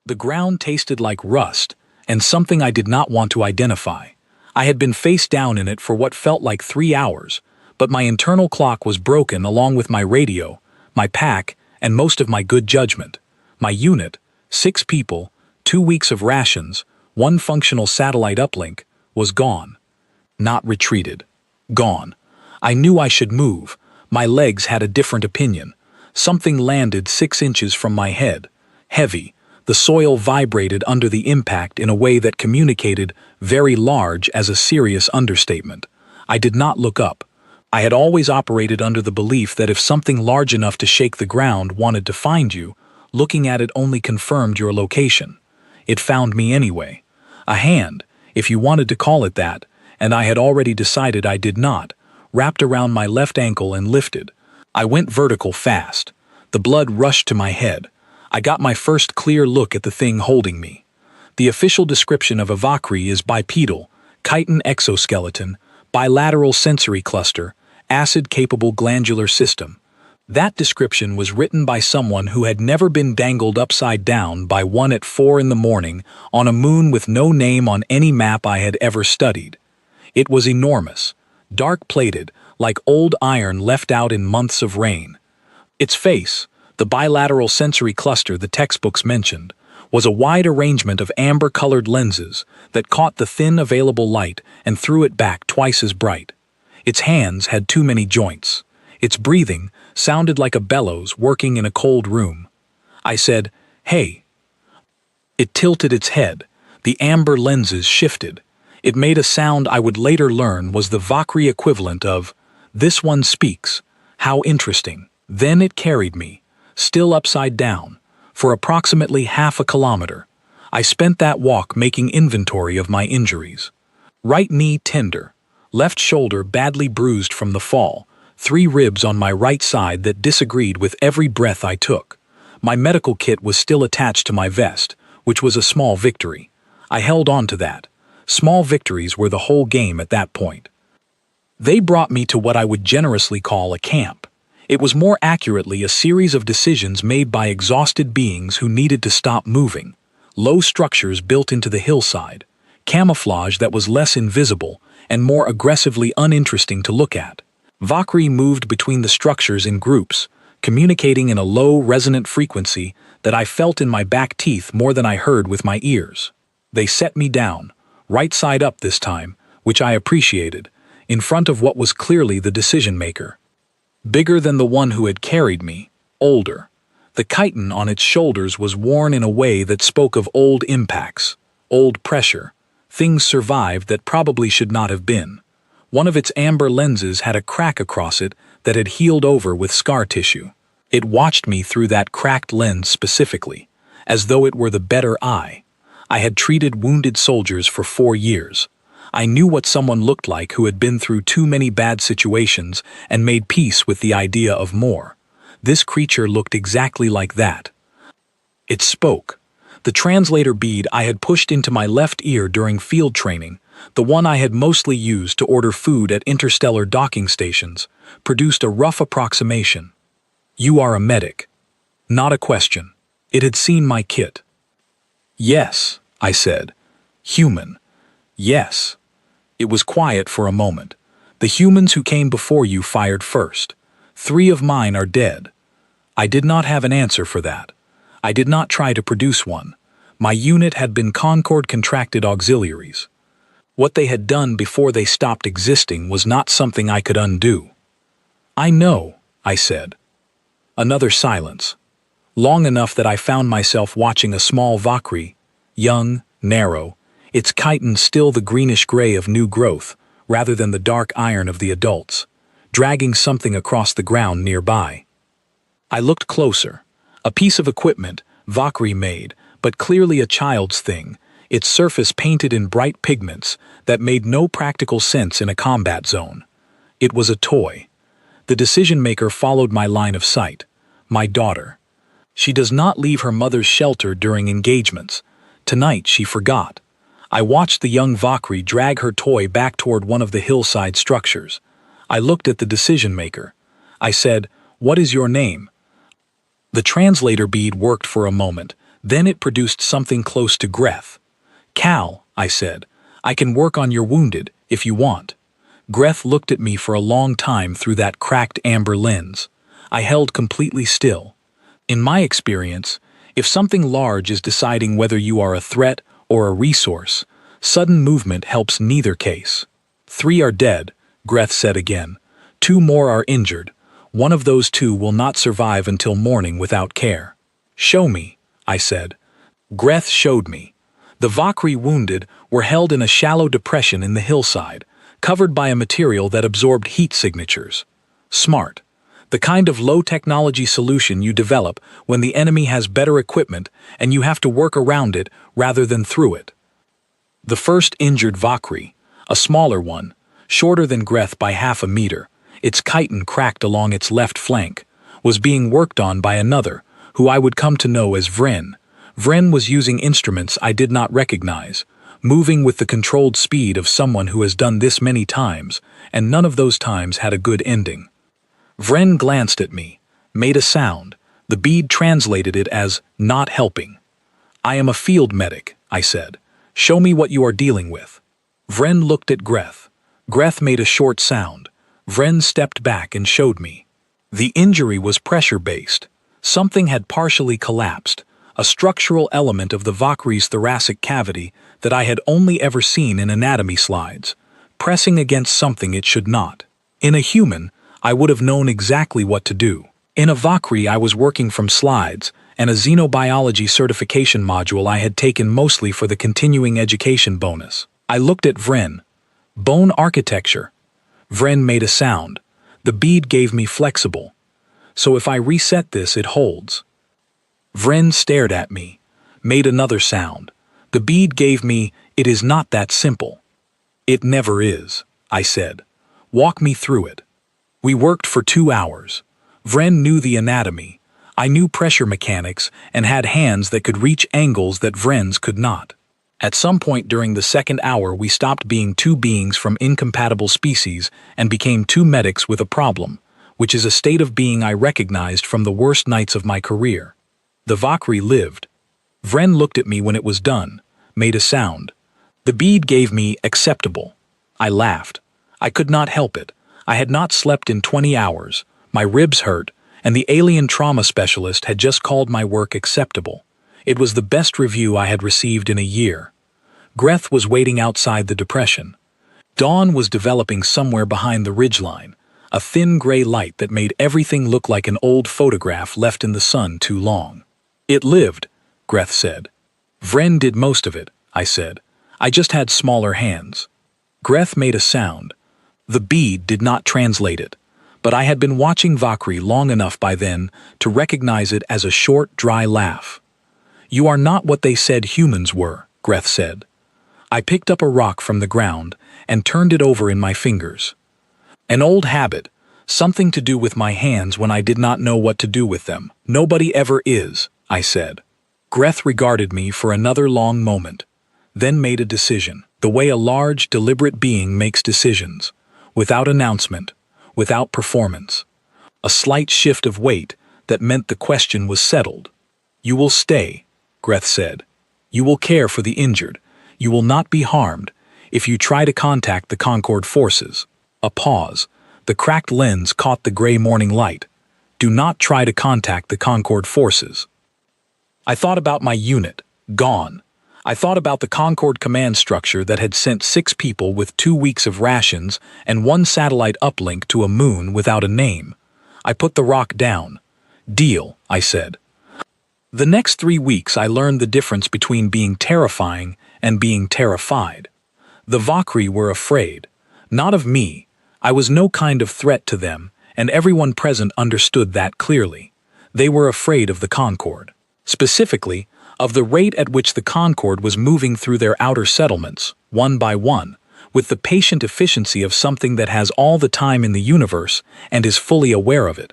The ground tasted like rust, and something I did not want to identify. I had been face down in it for what felt like 3 hours, but my internal clock was broken along with my radio, my pack, and most of my good judgment. My unit, 6 people, 2 weeks of rations, 1 functional satellite uplink, was gone. Not retreated. Gone. I knew I should move. My legs had a different opinion. Something landed 6 inches from my head. Heavy. The soil vibrated under the impact in a way that communicated very large as a serious understatement. I did not look up. I had always operated under the belief that if something large enough to shake the ground wanted to find you, looking at it only confirmed your location. It found me anyway. A hand, if you wanted to call it that, and I had already decided I did not, wrapped around my left ankle and lifted. I went vertical fast. The blood rushed to my head. I got my first clear look at the thing holding me. The official description of a Valkyrie is bipedal, chitin exoskeleton, bilateral sensory cluster, acid-capable glandular system. That description was written by someone who had never been dangled upside down by one at 4 in the morning on a moon with no name on any map I had ever studied. It was enormous, dark-plated, like old iron left out in months of rain. Its face, the bilateral sensory cluster the textbooks mentioned, was a wide arrangement of amber-colored lenses that caught the thin available light and threw it back twice as bright. Its hands had too many joints. Its breathing sounded like a bellows working in a cold room. I said, "Hey." It tilted its head. The amber lenses shifted. It made a sound I would later learn was the Valkyrie equivalent of, "This one speaks. How interesting." Then it carried me, still upside down, for approximately half a kilometer. I spent that walk making inventory of my injuries. Right knee tender, left shoulder badly bruised from the fall, 3 ribs on my right side that disagreed with every breath I took. My medical kit was still attached to my vest, which was a small victory. I held on to that. Small victories were the whole game at that point. They brought me to what I would generously call a camp. It was more accurately a series of decisions made by exhausted beings who needed to stop moving. Low structures built into the hillside, camouflage that was less invisible and more aggressively uninteresting to look at. Valkyrie moved between the structures in groups, communicating in a low, resonant frequency that I felt in my back teeth more than I heard with my ears. They set me down, right side up this time, which I appreciated, in front of what was clearly the decision-maker. Bigger than the one who had carried me, older. The chitin on its shoulders was worn in a way that spoke of old impacts, old pressure, things survived that probably should not have been. One of its amber lenses had a crack across it that had healed over with scar tissue. It watched me through that cracked lens specifically, as though it were the better eye. I had treated wounded soldiers for 4 years. I knew what someone looked like who had been through too many bad situations and made peace with the idea of more. This creature looked exactly like that. It spoke. The translator bead I had pushed into my left ear during field training, the one I had mostly used to order food at interstellar docking stations, produced a rough approximation. "You are a medic." Not a question. It had seen my kit. "Yes," I said. "Human. Yes." It was quiet for a moment. "The humans who came before you fired first. 3 of mine are dead." I did not have an answer for that. I did not try to produce one. My unit had been Concord contracted auxiliaries. What they had done before they stopped existing was not something I could undo. "I know," I said. Another silence. Long enough that I found myself watching a small Valkyrie, young, narrow, its chitin still the greenish-gray of new growth, rather than the dark iron of the adults, dragging something across the ground nearby. I looked closer. A piece of equipment, Valkyrie made, but clearly a child's thing, its surface painted in bright pigments that made no practical sense in a combat zone. It was a toy. The decision-maker followed my line of sight. My daughter. She does not leave her mother's shelter during engagements. Tonight she forgot. I watched the young Valkyrie drag her toy back toward one of the hillside structures. I looked at the decision-maker. I said, "What is your name?" The translator bead worked for a moment, Then it produced something close to Greth. "Cal," I said, "I can work on your wounded, if you want." Greth looked at me for a long time through that cracked amber lens. I held completely still. In my experience, if something large is deciding whether you are a threat or a resource, sudden movement helps neither case. "3 are dead," Greth said again. "2 more are injured. One of those 2 will not survive until morning without care." "Show me," I said. Greth showed me. The Valkyrie wounded were held in a shallow depression in the hillside, covered by a material that absorbed heat signatures. Smart. The kind of low-technology solution you develop when the enemy has better equipment and you have to work around it rather than through it. The first injured Valkyrie, a smaller one, shorter than Greth by half a meter, its chitin cracked along its left flank, was being worked on by another, who I would come to know as Vren. Vren was using instruments I did not recognize, moving with the controlled speed of someone who has done this many times, and none of those times had a good ending. Vren glanced at me, made a sound. The bead translated it as "not helping." "I am a field medic," I said. "Show me what you are dealing with." Vren looked at Greth. Greth made a short sound. Vren stepped back and showed me. The injury was pressure-based. Something had partially collapsed, a structural element of the Valkyrie's thoracic cavity that I had only ever seen in anatomy slides, pressing against something it should not. In a human, I would have known exactly what to do. In a Valkyrie, I was working from slides and a xenobiology certification module I had taken mostly for the continuing education bonus. I looked at Vren. "Bone architecture." Vren made a sound. The bead gave me flexible. "So if I reset this, it holds." Vren stared at me, made another sound. The bead gave me, "It is not that simple." "It never is," I said. "Walk me through it." We worked for 2 hours. Vren knew the anatomy. I knew pressure mechanics and had hands that could reach angles that Vren's could not. At some point during the second hour, we stopped being 2 beings from incompatible species and became 2 medics with a problem, which is a state of being I recognized from the worst nights of my career. The Valkyrie lived. Vren looked at me when it was done, made a sound. The bead gave me acceptable. I laughed. I could not help it. I had not slept in 20 hours, my ribs hurt, and the alien trauma specialist had just called my work acceptable. It was the best review I had received in a year. Greth was waiting outside the depression. Dawn was developing somewhere behind the ridgeline, a thin gray light that made everything look like an old photograph left in the sun too long. "It lived," Greth said. "Vren did most of it," I said. "I just had smaller hands." Greth made a sound. The bead did not translate it, but I had been watching Valkyrie long enough by then to recognize it as a short, dry laugh. "You are not what they said humans were," Greth said. I picked up a rock from the ground and turned it over in my fingers. "An old habit, something to do with my hands when I did not know what to do with them. Nobody ever is," I said. Greth regarded me for another long moment, then made a decision, the way a large, deliberate being makes decisions. Without announcement, without performance. A slight shift of weight that meant the question was settled. "You will stay," Greth said. "You will care for the injured. You will not be harmed if you try to contact the Concord forces." A pause. The cracked lens caught the gray morning light. "Do not try to contact the Concord forces." I thought about my unit, gone. I thought about the Concord command structure that had sent 6 people with 2 weeks of rations and 1 satellite uplink to a moon without a name. I put the rock down. "Deal," I said. The next 3 weeks I learned the difference between being terrifying and being terrified. The Valkyrie were afraid. Not of me. I was no kind of threat to them, and everyone present understood that clearly. They were afraid of the Concord. Specifically, of the rate at which the Concord was moving through their outer settlements, one by one, with the patient efficiency of something that has all the time in the universe and is fully aware of it.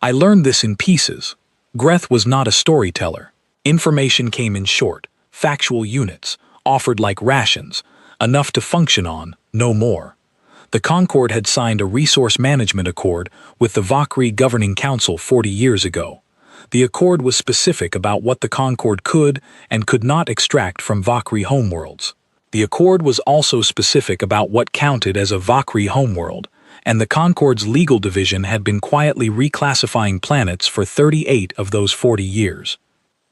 I learned this in pieces. Greth was not a storyteller. Information came in short, factual units, offered like rations, enough to function on, no more. The Concord had signed a resource management accord with the Valkyrie Governing Council 40 years ago. The Accord was specific about what the Concord could and could not extract from Valkyrie homeworlds. The Accord was also specific about what counted as a Valkyrie homeworld, and the Concord's legal division had been quietly reclassifying planets for 38 of those 40 years.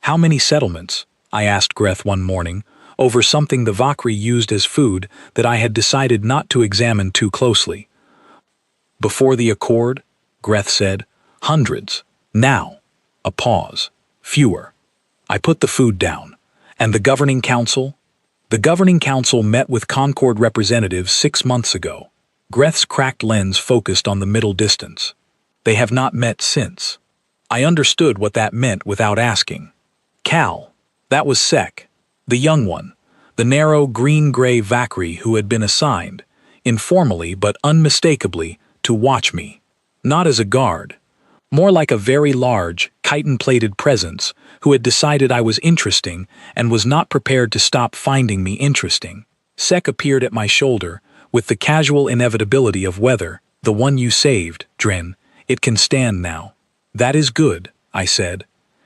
How many settlements? I asked Greth one morning, over something the Valkyrie used as food that I had decided not to examine too closely. Before the Accord, Greth said, hundreds. Now. A pause. Fewer. I put the food down. And the Governing Council? The Governing Council met with Concord representatives 6 months ago. Greth's cracked lens focused on the middle distance. They have not met since. I understood what that meant without asking. Cal. That was Sek. The young one. The narrow green-gray Valkyrie who had been assigned, informally but unmistakably, to watch me. Not as a guard. More like a very large, chitin-plated presence who had decided I was interesting and was not prepared to stop finding me interesting. Sek appeared at my shoulder, with the casual inevitability of weather. The one you saved, Dren. It can stand now. That is good, I said.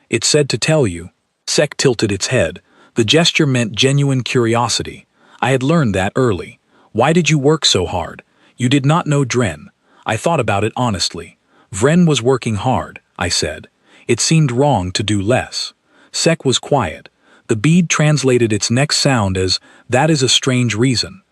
It said to tell you. Sek tilted its head. The gesture meant genuine curiosity. I had learned that early. Why did you work so hard? You did not know Dren. I thought about it honestly. Vren was working hard, I said. It seemed wrong to do less. Sek was quiet. The bead translated its next sound as, that is a strange reason.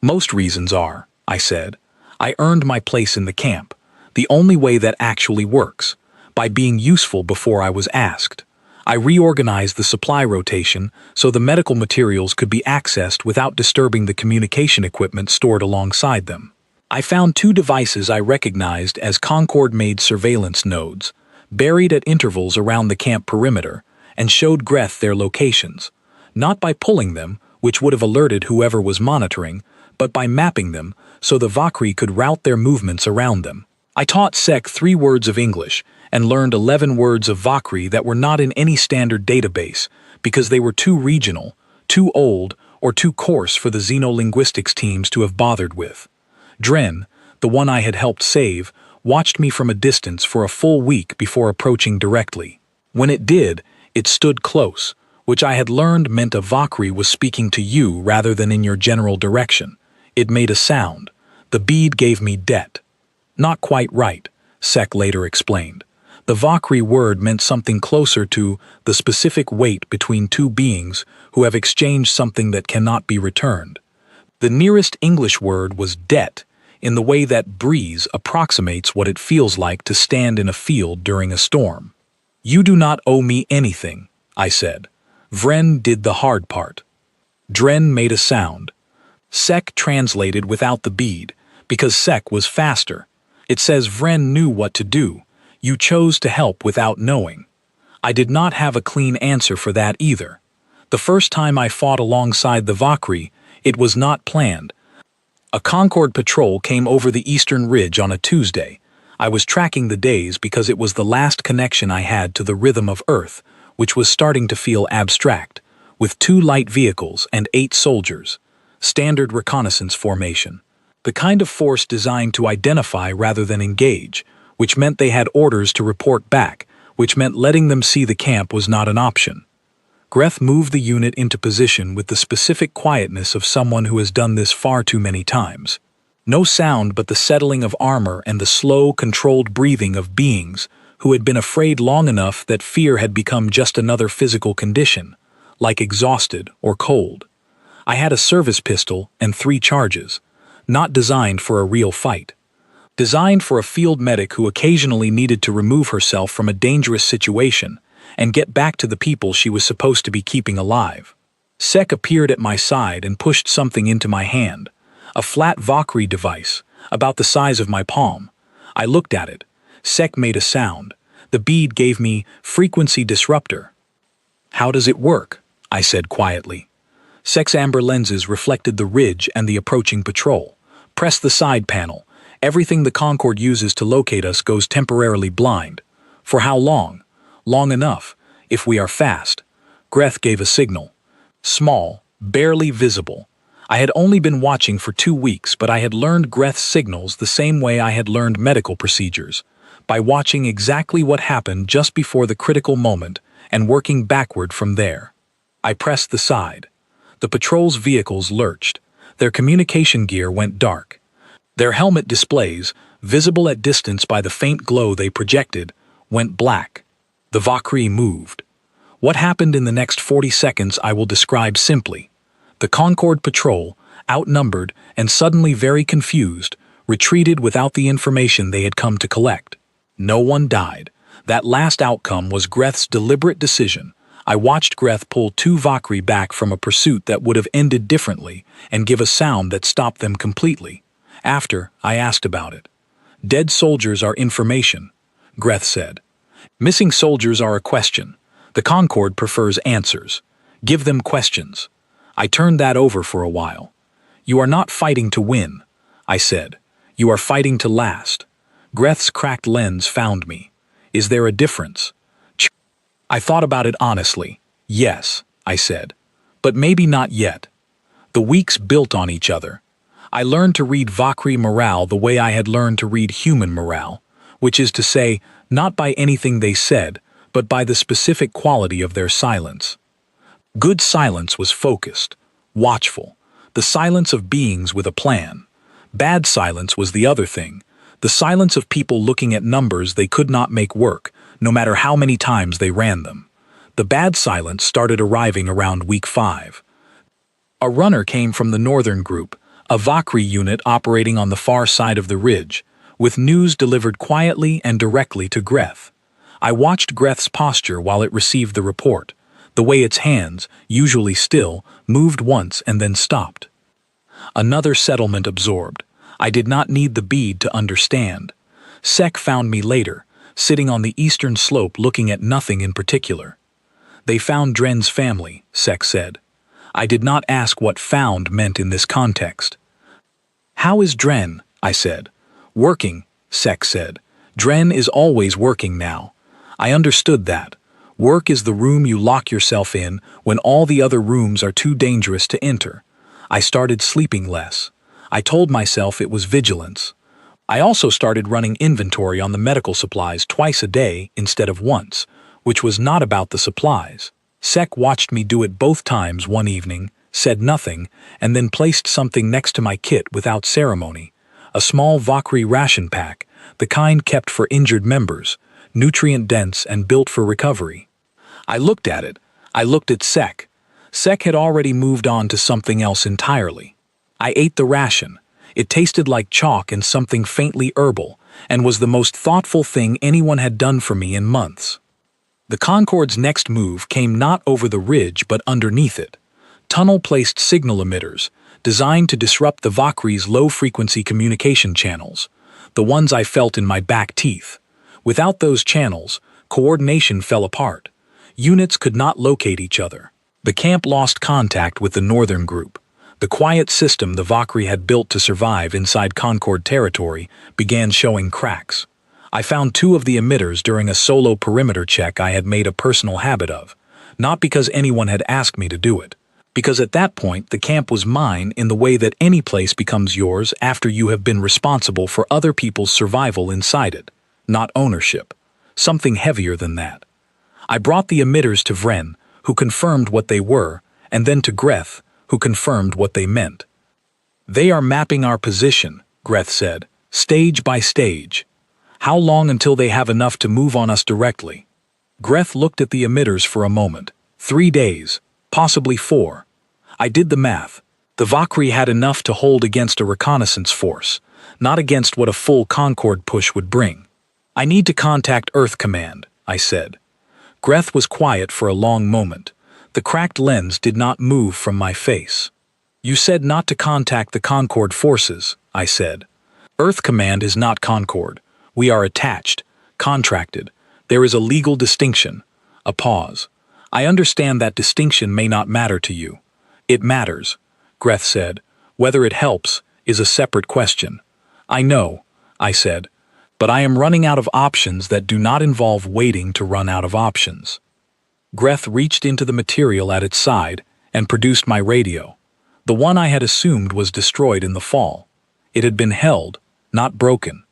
Most reasons are, I said. I earned my place in the camp. The only way that actually works. By being useful before I was asked. I reorganized the supply rotation so the medical materials could be accessed without disturbing the communication equipment stored alongside them. I found 2 devices I recognized as Concord-made surveillance nodes, buried at intervals around the camp perimeter, and showed Greth their locations. Not by pulling them, which would have alerted whoever was monitoring, but by mapping them so the Valkyrie could route their movements around them. I taught Sek 3 words of English and learned 11 words of Valkyrie that were not in any standard database because they were too regional, too old, or too coarse for the xenolinguistics teams to have bothered with. Dren, the one I had helped save, watched me from a distance for a full week before approaching directly. When it did, it stood close, which I had learned meant a Valkyrie was speaking to you rather than in your general direction. It made a sound. The bead gave me det. Not quite right, Sek later explained. The Valkyrie word meant something closer to the specific weight between 2 beings who have exchanged something that cannot be returned. The nearest English word was det, in the way that breeze approximates what it feels like to stand in a field during a storm. You do not owe me anything, I said. Vren did the hard part. Dren made a sound. Sek translated without the bead, because Sek was faster. It says Vren knew what to do. You chose to help without knowing. I did not have a clean answer for that either. The first time I fought alongside the Valkyrie, it was not planned. A Concord patrol came over the eastern ridge on a Tuesday. I was tracking the days because it was the last connection I had to the rhythm of Earth, which was starting to feel abstract, with 2 light vehicles and 8 soldiers. Standard reconnaissance formation. The kind of force designed to identify rather than engage, which meant they had orders to report back, which meant letting them see the camp was not an option. Greth moved the unit into position with the specific quietness of someone who has done this far too many times. No sound but the settling of armor and the slow, controlled breathing of beings who had been afraid long enough that fear had become just another physical condition, like exhausted or cold. I had a service pistol and 3 charges, not designed for a real fight. Designed for a field medic who occasionally needed to remove herself from a dangerous situation and get back to the people she was supposed to be keeping alive. Sek appeared at my side and pushed something into my hand, a flat Valkyrie device, about the size of my palm. I looked at it. Sek made a sound. The bead gave me frequency disruptor. How does it work? I said quietly. Sek's amber lenses reflected the ridge and the approaching patrol. Press the side panel. Everything the Concord uses to locate us goes temporarily blind. For how long? Long enough, if we are fast. Greth gave a signal. Small, barely visible. I had only been watching for 2 weeks, but I had learned Greth's signals the same way I had learned medical procedures. by watching exactly what happened just before the critical moment and working backward from there. I pressed the side. The patrol's vehicles lurched. Their communication gear went dark. Their helmet displays, visible at distance by the faint glow they projected, went black. The Valkyrie moved. What happened in the next 40 seconds I will describe simply. The Concorde patrol, outnumbered and suddenly very confused, retreated without the information they had come to collect. No one died. That last outcome was Greth's deliberate decision. I watched Greth pull 2 Valkyrie back from a pursuit that would have ended differently and give a sound that stopped them completely. After, I asked about it. Dead soldiers are information, Greth said. Missing soldiers are a question. The Concorde prefers answers. Give them questions. I turned that over for a while. You are not fighting to win, I said. You are fighting to last. Greth's cracked lens found me. Is there a difference? I thought about it honestly. Yes, I said. But maybe not yet. The weeks built on each other. I learned to read Valkyrie morale the way I had learned to read human morale, which is to say, not by anything they said, but by the specific quality of their silence. Good silence was focused, watchful, the silence of beings with a plan. Bad silence was the other thing, the silence of people looking at numbers they could not make work, no matter how many times they ran them. The bad silence started arriving around week 5. A runner came from the northern group, a Valkyrie unit operating on the far side of the ridge, with news delivered quietly and directly to Greth. I watched Greth's posture while it received the report, the way its hands, usually still, moved once and then stopped. Another settlement absorbed. I did not need the bead to understand. Sek found me later, sitting on the eastern slope looking at nothing in particular. They found Dren's family, Sek said. I did not ask what found meant in this context. How is Dren? I said. Working, Sek said. Dren is always working now. I understood that. Work is the room you lock yourself in when all the other rooms are too dangerous to enter. I started sleeping less. I told myself it was vigilance. I also started running inventory on the medical supplies twice a day instead of once, which was not about the supplies. Sek watched me do it both times one evening, said nothing, and then placed something next to my kit without ceremony. A small Valkyrie ration pack, the kind kept for injured members, nutrient-dense and built for recovery. I looked at it. I looked at Sek. Sek had already moved on to something else entirely. I ate the ration. It tasted like chalk and something faintly herbal, and was the most thoughtful thing anyone had done for me in months. The Concorde's next move came not over the ridge but underneath it. Tunnel-placed signal emitters, designed to disrupt the Valkyrie's low-frequency communication channels, the ones I felt in my back teeth. Without those channels, coordination fell apart. Units could not locate each other. The camp lost contact with the northern group. The quiet system the Valkyrie had built to survive inside Concorde territory began showing cracks. I found 2 of the emitters during a solo perimeter check I had made a personal habit of, not because anyone had asked me to do it, because at that point the camp was mine in the way that any place becomes yours after you have been responsible for other people's survival inside it, not ownership, something heavier than that. I brought the emitters to Vren, who confirmed what they were, and then to Greth, who confirmed what they meant. They are mapping our position, Greth said, stage by stage. How long until they have enough to move on us directly? Greth looked at the emitters for a moment. 3 days, possibly 4. I did the math. The Valkyrie had enough to hold against a reconnaissance force, not against what a full Concorde push would bring. I need to contact Earth Command, I said. Greth was quiet for a long moment. The cracked lens did not move from my face. You said not to contact the Concorde forces, I said. Earth Command is not Concorde. We are attached, contracted. There is a legal distinction. A pause. I understand that distinction may not matter to you. It matters, Greth said. Whether it helps is a separate question. I know, I said, but I am running out of options that do not involve waiting to run out of options. Greth reached into the material at its side and produced my radio. The one I had assumed was destroyed in the fall. It had been held, not broken.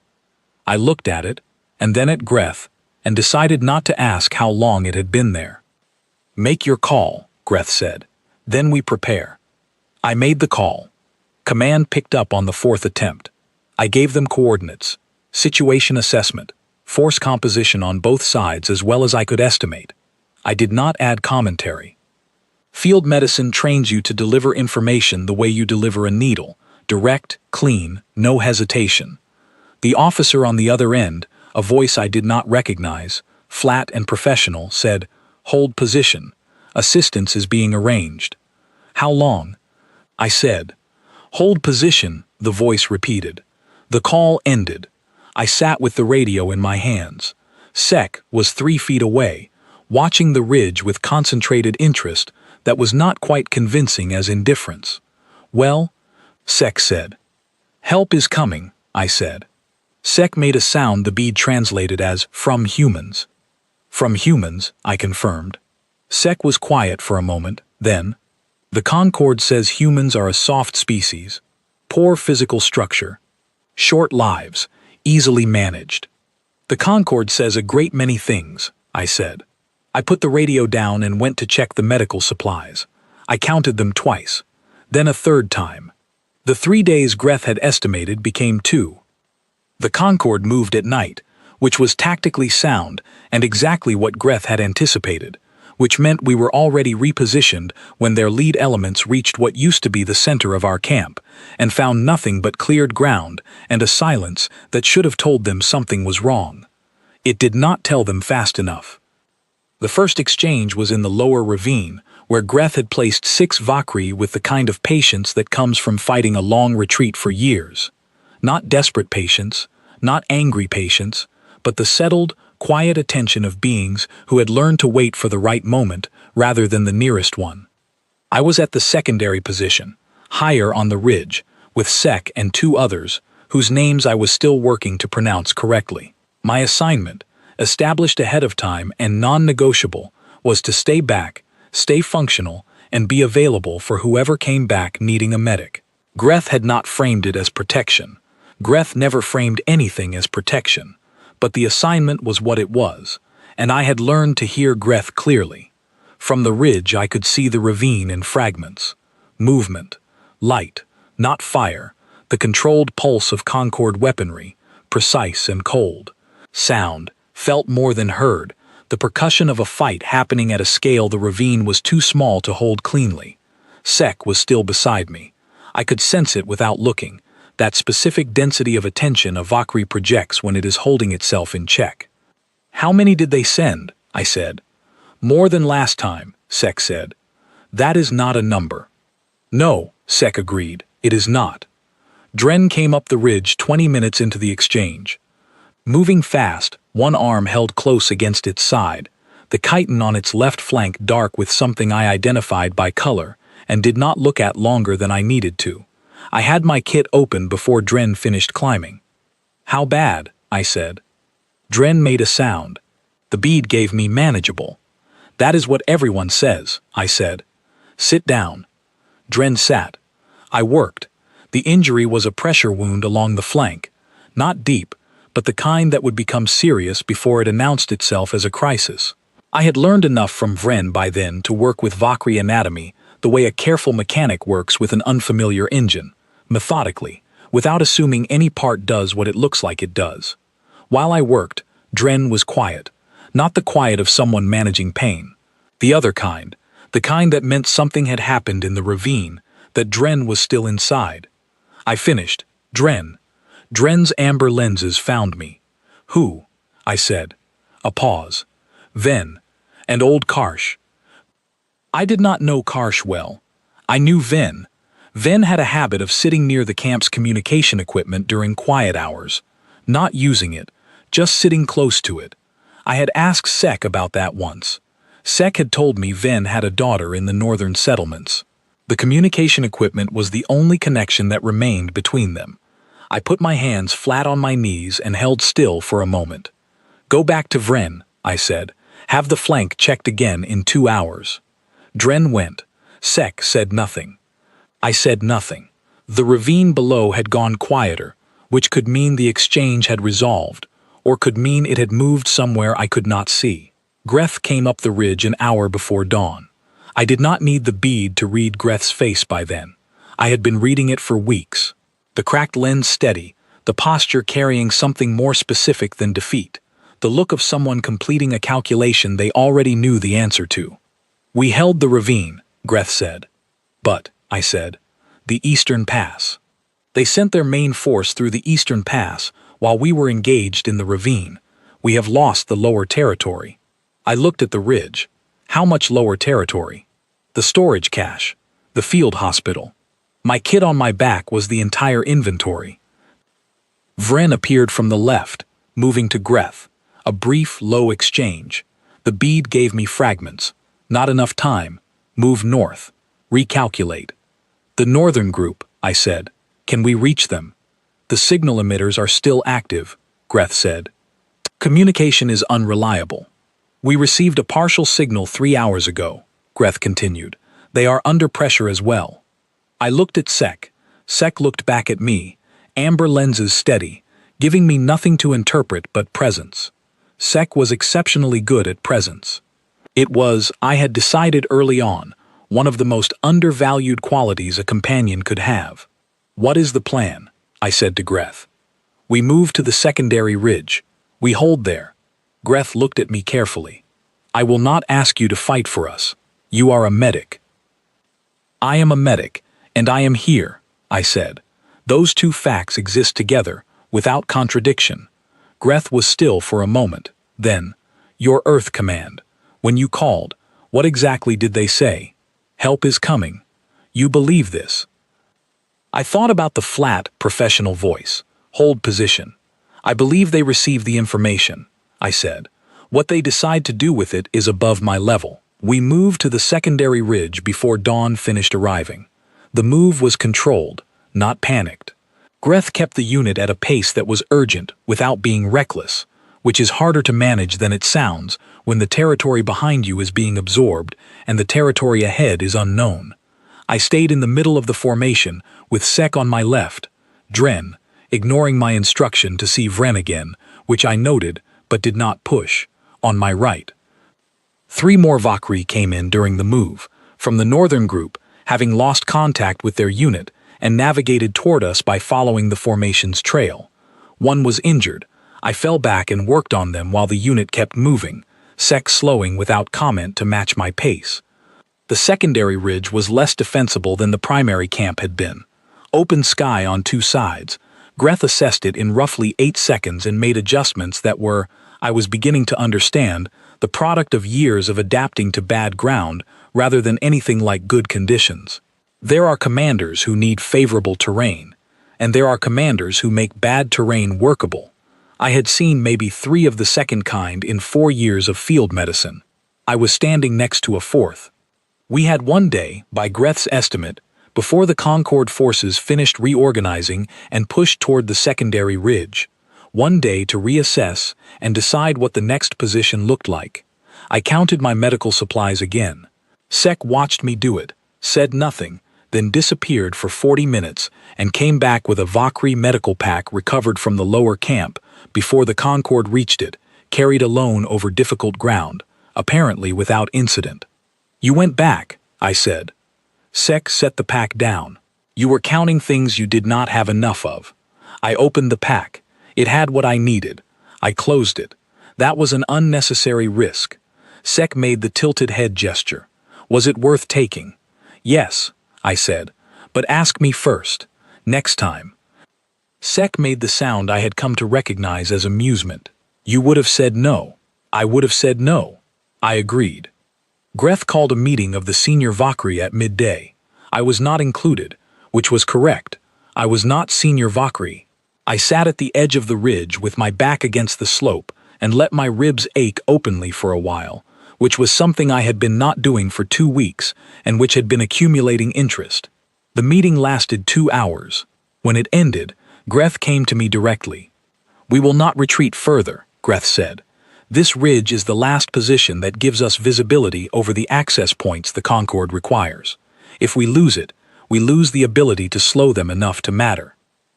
I looked at it, and then at Greth, and decided not to ask how long it had been there. "Make your call," Greth said. "Then we prepare." I made the call. Command picked up on the fourth attempt. I gave them coordinates, situation assessment, force composition on both sides as well as I could estimate. I did not add commentary. Field medicine trains you to deliver information the way you deliver a needle, direct, clean, no hesitation. The officer on the other end, a voice I did not recognize, flat and professional, said, "Hold position. Assistance is being arranged." "How long?" I said. "Hold position," the voice repeated. The call ended. I sat with the radio in my hands. Sek was 3 feet away, watching the ridge with concentrated interest that was not quite convincing as indifference. "Well," Sek said. "Help is coming," I said. Sek made a sound the bead translated as "from humans." "From humans," I confirmed. Sek was quiet for a moment, then, "The Concord says humans are a soft species, poor physical structure, short lives, easily managed." "The Concord says a great many things," I said. I put the radio down and went to check the medical supplies. I counted them twice, then a third time. The 3 days Greth had estimated became 2. The Concord moved at night, which was tactically sound and exactly what Greth had anticipated, which meant we were already repositioned when their lead elements reached what used to be the center of our camp, and found nothing but cleared ground and a silence that should have told them something was wrong. It did not tell them fast enough. The first exchange was in the lower ravine, where Greth had placed 6 Vakri with the kind of patience that comes from fighting a long retreat for years. Not desperate patience, not angry patience, but the settled, quiet attention of beings who had learned to wait for the right moment rather than the nearest one. I was at the secondary position, higher on the ridge, with Sek and 2 others, whose names I was still working to pronounce correctly. My assignment, established ahead of time and non-negotiable, was to stay back, stay functional, and be available for whoever came back needing a medic. Greth had not framed it as protection. Greth never framed anything as protection, but the assignment was what it was, and I had learned to hear Greth clearly. From the ridge I could see the ravine in fragments. Movement, light, not fire, the controlled pulse of Concord weaponry, precise and cold. Sound, felt more than heard, the percussion of a fight happening at a scale the ravine was too small to hold cleanly. Sek was still beside me. I could sense it without looking, that specific density of attention a Vakri projects when it is holding itself in check. "How many did they send?" I said. "More than last time," Sek said. "That is not a number." "No," Sek agreed, "it is not." Dren came up the ridge 20 minutes into the exchange. Moving fast, one arm held close against its side, the chitin on its left flank dark with something I identified by color and did not look at longer than I needed to. I had my kit open before Dren finished climbing. "How bad?" I said. Dren made a sound. The bead gave me manageable. "That is what everyone says," I said. "Sit down." Dren sat. I worked. The injury was a pressure wound along the flank. Not deep, but the kind that would become serious before it announced itself as a crisis. I had learned enough from Vren by then to work with Vakri anatomy the way a careful mechanic works with an unfamiliar engine, methodically, without assuming any part does what it looks like it does. While I worked, Dren was quiet, not the quiet of someone managing pain. The other kind, the kind that meant something had happened in the ravine, that Dren was still inside. I finished. "Dren." Dren's amber lenses found me. "Who?" I said. A pause. "Ven. And old Karsh." I did not know Karsh well. I knew Ven. Ven had a habit of sitting near the camp's communication equipment during quiet hours, not using it, just sitting close to it. I had asked Sek about that once. Sek had told me Ven had a daughter in the northern settlements. The communication equipment was the only connection that remained between them. I put my hands flat on my knees and held still for a moment. "Go back to Vren," I said. "Have the flank checked again in 2 hours." Dren went. Sek said nothing. I said nothing. The ravine below had gone quieter, which could mean the exchange had resolved, or could mean it had moved somewhere I could not see. Greth came up the ridge an hour before dawn. I did not need the bead to read Greth's face by then. I had been reading it for weeks. The cracked lens steady, the posture carrying something more specific than defeat, the look of someone completing a calculation they already knew the answer to. "We held the ravine," Greth said. "But," I said, "the Eastern Pass." "They sent their main force through the Eastern Pass while we were engaged in the ravine. We have lost the lower territory." I looked at the ridge. How much lower territory? The storage cache, the field hospital. My kit on my back was the entire inventory. Vren appeared from the left, moving to Greth. A brief, low exchange. The bead gave me fragments. Not enough time. Move north. Recalculate. "The northern group," I said. "Can we reach them?" "The signal emitters are still active," Greth said. "Communication is unreliable. We received a partial signal 3 hours ago," Greth continued. "They are under pressure as well." I looked at Sek. Sek looked back at me, amber lenses steady, giving me nothing to interpret but presence. Sek was exceptionally good at presence. It was, I had decided early on, one of the most undervalued qualities a companion could have. "What is the plan?" I said to Greth. "We move to the secondary ridge. We hold there." Greth looked at me carefully. "I will not ask you to fight for us. You are a medic." "I am a medic, and I am here," I said. Those two facts exist together, without contradiction. Greth was still for a moment. Then, "Your Earth Command. When you called, what exactly did they say?" "Help is coming." "You believe this?" I thought about the flat, professional voice. "Hold position." "I believe they received the information," I said. "What they decide to do with it is above my level." We moved to the secondary ridge before dawn finished arriving. The move was controlled, not panicked. Greth kept the unit at a pace that was urgent without being reckless, which is harder to manage than it sounds when the territory behind you is being absorbed and the territory ahead is unknown. I stayed in the middle of the formation with Sek on my left, Dren, ignoring my instruction to see Vren again, which I noted but did not push, on my right. 3 more Vakri came in during the move, from the northern group, having lost contact with their unit, and navigated toward us by following the formation's trail. One was injured. I fell back and worked on them while the unit kept moving, Sek slowing without comment to match my pace. The secondary ridge was less defensible than the primary camp had been. Open sky on 2 sides. Greth assessed it in roughly 8 seconds and made adjustments that were, I was beginning to understand, the product of years of adapting to bad ground rather than anything like good conditions. There are commanders who need favorable terrain, and there are commanders who make bad terrain workable. I had seen maybe 3 of the second kind in 4 years of field medicine. I was standing next to a 4th. We had 1 day, by Greth's estimate, before the Concord forces finished reorganizing and pushed toward the secondary ridge. 1 day to reassess and decide what the next position looked like. I counted my medical supplies again. Sek watched me do it, said nothing, then disappeared for 40 minutes and came back with a Vakri medical pack recovered from the lower camp before the Concord reached it, carried alone over difficult ground, apparently without incident. "You went back," I said. Sek set the pack down. "You were counting things you did not have enough of." I opened the pack. It had what I needed. I closed it. That was an unnecessary risk. Sek made the tilted head gesture. "Was it worth taking?" "Yes," I said, "but ask me first. Next time." Sek made the sound I had come to recognize as amusement. "You would have said no." "I would have said no." I agreed. Greth called a meeting of the senior Vakri at midday. I was not included, which was correct. I was not senior Vakri. I sat at the edge of the ridge with my back against the slope and let my ribs ache openly for a while, which was something I had been not doing for 2 weeks and which had been accumulating interest. The meeting lasted 2 hours. When it ended, Greth came to me directly. "We will not retreat further," Greth said. "This ridge is the last position that gives us visibility over the access points the Concord requires. If we lose it, we lose the ability to slow them enough to matter."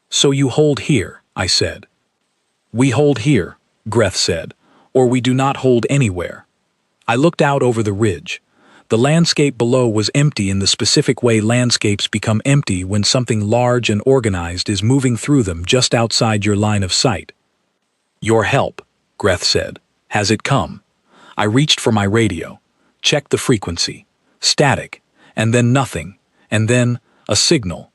"So you hold here," I said. "We hold here," Greth said, or we do not hold anywhere. I looked out over the ridge. The landscape below was empty in the specific way landscapes become empty when something large and organized is moving through them just outside your line of sight. Your help, Greth said. Has it come? I reached for my radio, checked the frequency. Static, and then nothing, and then a signal.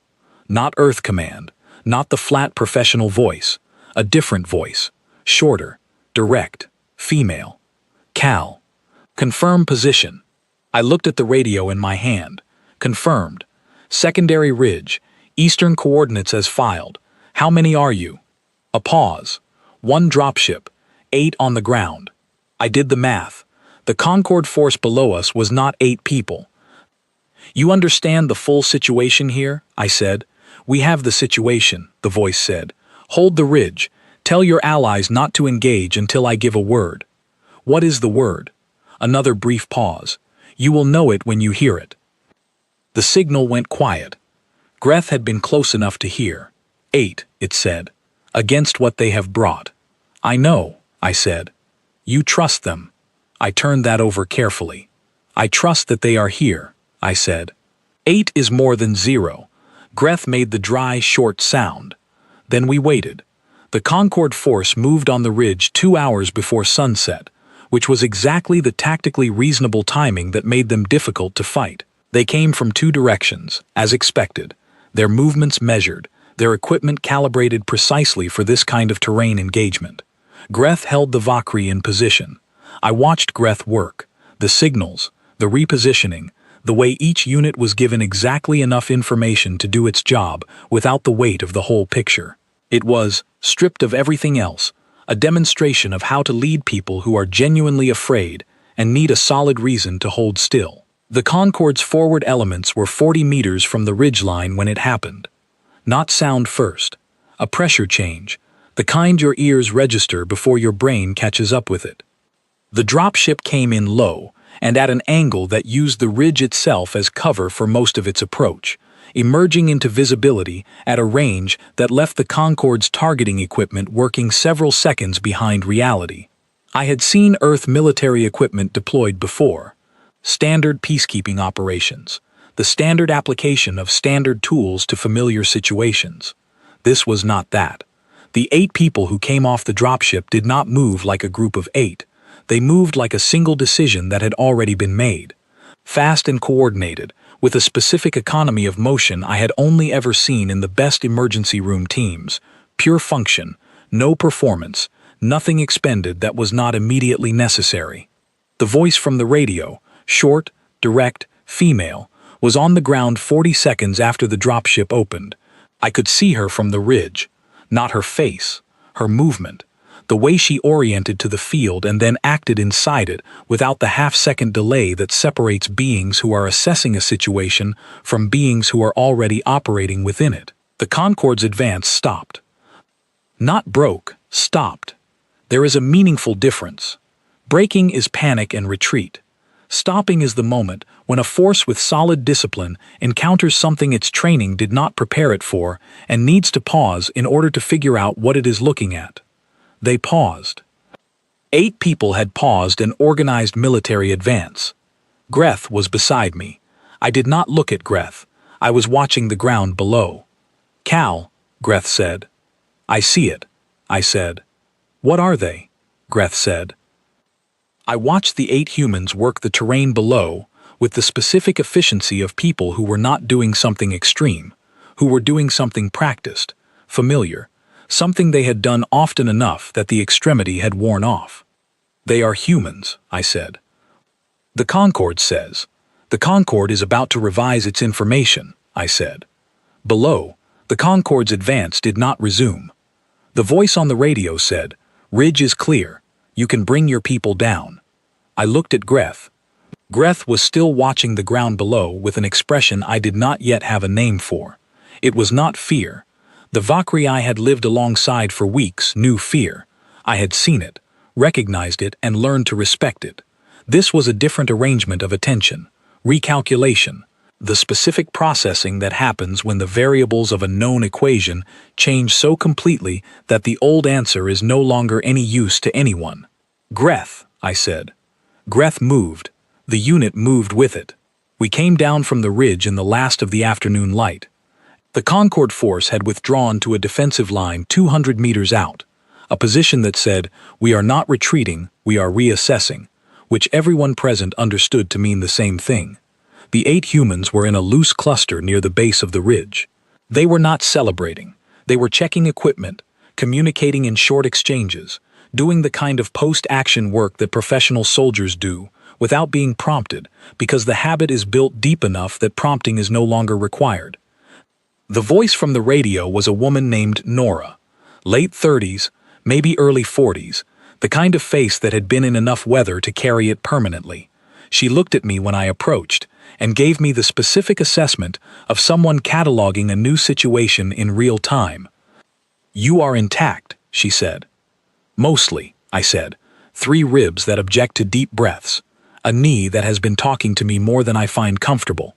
Not Earth command, not the flat professional voice, a different voice, shorter, direct, female. Cal. Confirm position. I looked at the radio in my hand. Confirmed. Secondary ridge, eastern coordinates as filed. How many are you? A pause. 1 dropship, 8 on the ground. I did the math. The Concorde force below us was not 8 people. You understand the full situation here? I said. We have the situation, the voice said. Hold the ridge. Tell your allies not to engage until I give a word. What is the word? Another brief pause. You will know it when you hear it. The signal went quiet. Greth had been close enough to hear. 8, it said. Against what they have brought. I know, I said. You trust them. I turned that over carefully. I trust that they are here, I said. 8 is more than 0. Greth made the dry, short sound. Then we waited. The Concorde force moved on the ridge 2 hours before sunset, which was exactly the tactically reasonable timing that made them difficult to fight. They came from 2 directions, as expected, their movements measured, their equipment calibrated precisely for this kind of terrain engagement. Greth held the Valkyrie in position. I watched Greth work, the signals, the repositioning, the way each unit was given exactly enough information to do its job without the weight of the whole picture. It was, stripped of everything else, a demonstration of how to lead people who are genuinely afraid and need a solid reason to hold still. The Concorde's forward elements were 40 meters from the ridgeline when it happened. Not sound first. A pressure change, the kind your ears register before your brain catches up with it. The dropship came in low, and at an angle that used the ridge itself as cover for most of its approach, emerging into visibility at a range that left the Concorde's targeting equipment working several seconds behind reality. I had seen Earth military equipment deployed before. Standard peacekeeping operations, the standard application of standard tools to familiar situations. This was not that. The 8 people who came off the dropship did not move like a group of 8. They moved like a single decision that had already been made. Fast and coordinated, with a specific economy of motion I had only ever seen in the best emergency room teams. Pure function, no performance, nothing expended that was not immediately necessary. The voice from the radio, short, direct, female, was on the ground 40 seconds after the dropship opened. I could see her from the ridge, not her face, her movement, the way she oriented to the field and then acted inside it without the half-second delay that separates beings who are assessing a situation from beings who are already operating within it. The Concorde's advance stopped. Not broke, stopped. There is a meaningful difference. Breaking is panic and retreat. Stopping is the moment when a force with solid discipline encounters something its training did not prepare it for and needs to pause in order to figure out what it is looking at. They paused. 8 people had paused an organized military advance. Greth was beside me. I did not look at Greth. I was watching the ground below. Cal, Greth said. I see it, I said. What are they? Greth said. I watched the 8 humans work the terrain below with the specific efficiency of people who were not doing something extreme, who were doing something practiced, familiar, something they had done often enough that the extremity had worn off. They are humans, I said. The Concorde says. The Concorde is about to revise its information, I said. Below, the Concorde's advance did not resume. The voice on the radio said, "Ridge is clear. You can bring your people down." I looked at Greth. Greth was still watching the ground below with an expression I did not yet have a name for. It was not fear. The Valkyrie I had lived alongside for weeks knew fear. I had seen it, recognized it, and learned to respect it. This was a different arrangement of attention, recalculation, The specific processing that happens when the variables of a known equation change so completely that the old answer is no longer any use to anyone. Greth, I said. Greth moved. The unit moved with it. We came down from the ridge in the last of the afternoon light. The Concord force had withdrawn to a defensive line 200 meters out, a position that said, "We are not retreating, we are reassessing," which everyone present understood to mean the same thing. The 8 humans were in a loose cluster near the base of the ridge. They were not celebrating. They were checking equipment, communicating in short exchanges, doing the kind of post-action work that professional soldiers do, without being prompted, because the habit is built deep enough that prompting is no longer required. The voice from the radio was a woman named Nora, late 30s, maybe early 40s, the kind of face that had been in enough weather to carry it permanently. She looked at me when I approached, and gave me the specific assessment of someone cataloging a new situation in real time. "You are intact," she said. "Mostly," I said. 3 ribs that object to deep breaths. A knee that has been talking to me more than I find comfortable."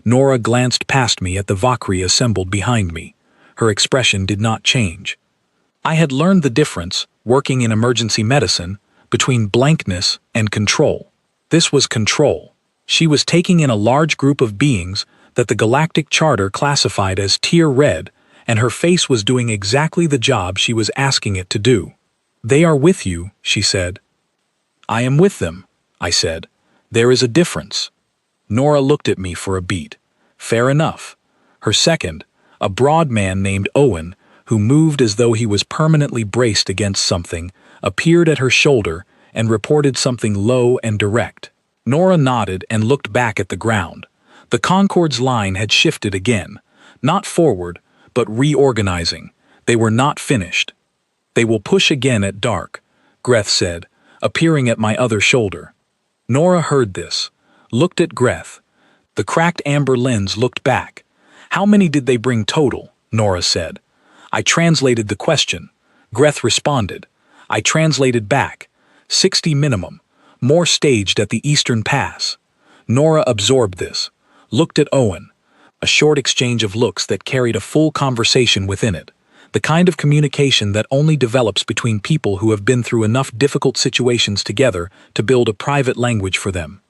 Nora glanced past me at the Valkyrie assembled behind me. Her expression did not change. I had learned the difference, working in emergency medicine, between blankness and control. This was control. She was taking in a large group of beings that the Galactic Charter classified as Tier Red, and her face was doing exactly the job she was asking it to do. "They are with you," she said. "I am with them," I said. "There is a difference." Nora looked at me for a beat. Fair enough. Her second, a broad man named Owen, who moved as though he was permanently braced against something, appeared at her shoulder and reported something low and direct. Nora nodded and looked back at the ground. The Concorde's line had shifted again. Not forward, but reorganizing. They were not finished. "They will push again at dark," Greth said, appearing at my other shoulder. Nora heard this, looked at Greth. The cracked amber lens looked back. "How many did they bring total?" Nora said. I translated the question. Greth responded. I translated back. 60 minimum. More staged at the Eastern Pass. Nora absorbed this, looked at Owen. A short exchange of looks that carried a full conversation within it. The kind of communication that only develops between people who have been through enough difficult situations together to build a private language for them.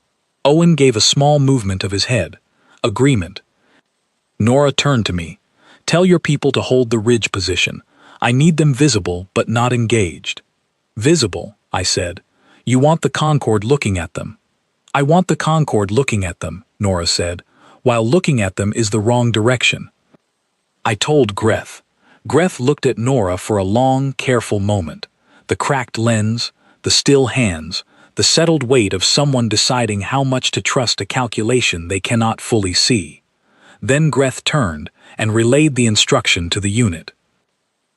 Owen gave a small movement of his head. Agreement. Nora turned to me. "Tell your people to hold the ridge position. I need them visible but not engaged." "Visible," I said. "You want the Concorde looking at them." "I want the Concorde looking at them," Nora said, "while looking at them is the wrong direction." I told Greth. Greth looked at Nora for a long, careful moment. The cracked lens, the still hands, the settled weight of someone deciding how much to trust a calculation they cannot fully see. Then Greth turned and relayed the instruction to the unit.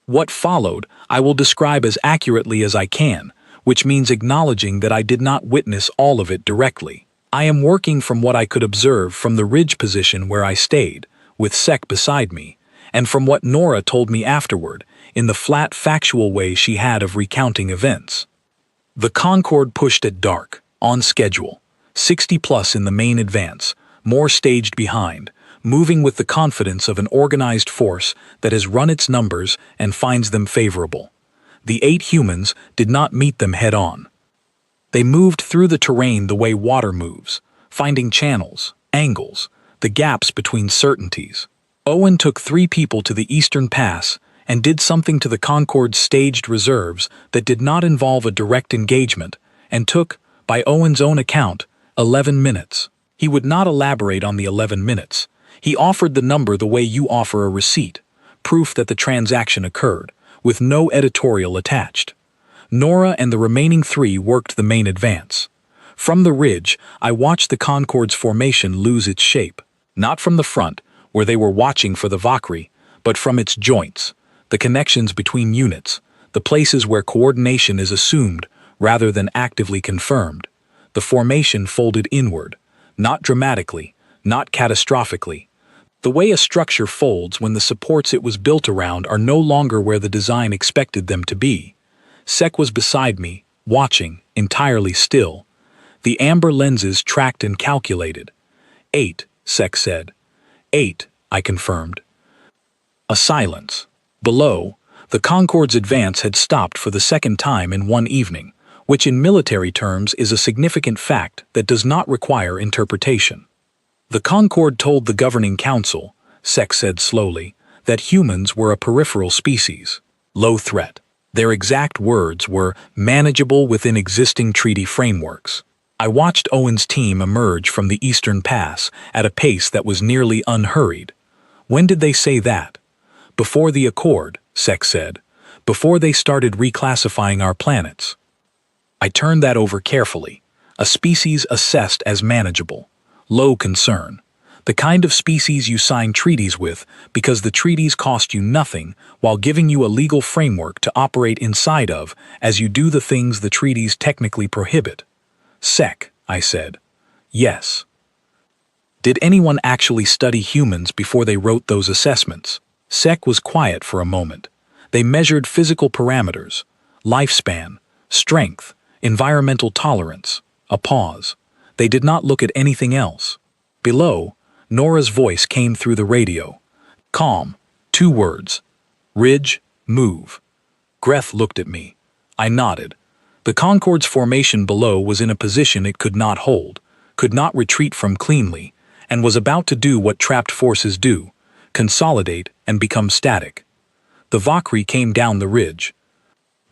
What followed I will describe as accurately as I can, which means acknowledging that I did not witness all of it directly. I am working from what I could observe from the ridge position where I stayed, with Sec beside me, and from what Nora told me afterward, in the flat factual way she had of recounting events. The Concorde pushed at dark, on schedule, 60 plus in the main advance, more staged behind, moving with the confidence of an organized force that has run its numbers and finds them favorable. The 8 humans did not meet them head-on. They moved through the terrain the way water moves, finding channels, angles, the gaps between certainties. Owen took 3 people to the Eastern Pass and did something to the Concorde's staged reserves that did not involve a direct engagement and took, by Owen's own account, 11 minutes. He would not elaborate on the 11 minutes. He offered the number the way you offer a receipt, proof that the transaction occurred, with no editorial attached. Nora and the remaining 3 worked the main advance. From the ridge, I watched the Concorde's formation lose its shape, not from the front, where they were watching for the Valkyrie, but from its joints, the connections between units, the places where coordination is assumed rather than actively confirmed. The formation folded inward, not dramatically, not catastrophically. The way a structure folds when the supports it was built around are no longer where the design expected them to be. Sec was beside me, watching, entirely still. The amber lenses tracked and calculated. 8, Sek said. 8, I confirmed. A silence. Below, the Concorde's advance had stopped for the second time in one evening, which in military terms is a significant fact that does not require interpretation. The Concorde told the governing council, Sek said slowly, that humans were a peripheral species, low threat. Their exact words were manageable within existing treaty frameworks. I watched Owen's team emerge from the Eastern Pass at a pace that was nearly unhurried. When did they say that? Before the Accord, Sek said. Before they started reclassifying our planets. I turned that over carefully. A species assessed as manageable. Low concern. The kind of species you sign treaties with because the treaties cost you nothing while giving you a legal framework to operate inside of as you do the things the treaties technically prohibit. Sek, I said. Yes. Did anyone actually study humans before they wrote those assessments? Sek was quiet for a moment. They measured physical parameters, lifespan, strength, environmental tolerance. A pause. They did not look at anything else. Below, Nora's voice came through the radio. Calm. 2 words. Ridge, move. Greth looked at me. I nodded. The Concorde's formation below was in a position it could not hold, could not retreat from cleanly, and was about to do what trapped forces do, consolidate and become static. The Valkyrie came down the ridge.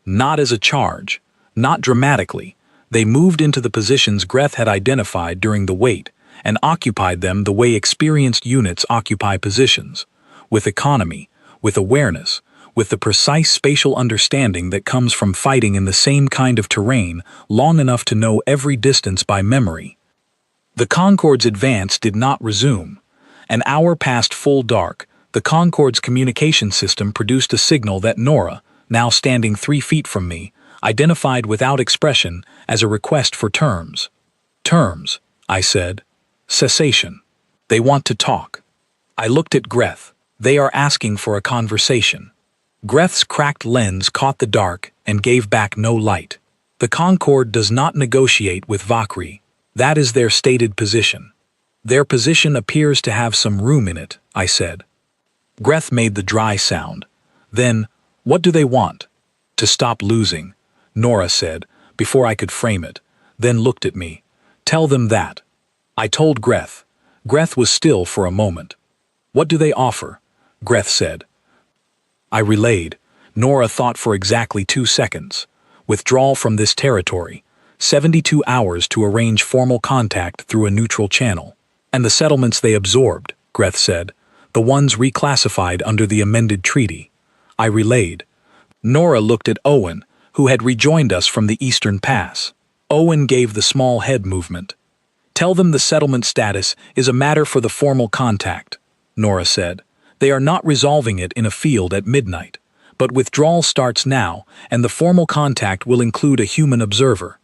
Not as a charge, not dramatically. They moved into the positions Greth had identified during the wait, and occupied them the way experienced units occupy positions, with economy, with awareness, with the precise spatial understanding that comes from fighting in the same kind of terrain long enough to know every distance by memory. The Concorde's advance did not resume. An hour past full dark, the Concorde's communication system produced a signal that Nora, now standing 3 feet from me, identified without expression as a request for terms. Terms, I said. Cessation. They want to talk. I looked at Greth. They are asking for a conversation. Greth's cracked lens caught the dark and gave back no light. The Concorde does not negotiate with Valkyrie. That is their stated position. Their position appears to have some room in it, I said. Greth made the dry sound. Then, what do they want? To stop losing, Nora said, before I could frame it, then looked at me. Tell them that. I told Greth. Greth was still for a moment. What do they offer? Greth said. I relayed. Nora thought for exactly 2 seconds. Withdrawal from this territory. 72 hours to arrange formal contact through a neutral channel. And the settlements they absorbed, Greth said. The ones reclassified under the amended treaty. I relayed. Nora looked at Owen, who had rejoined us from the Eastern Pass. Owen gave the small head movement. Tell them the settlement status is a matter for the formal contact, Nora said. They are not resolving it in a field at midnight, but withdrawal starts now, and the formal contact will include a human observer.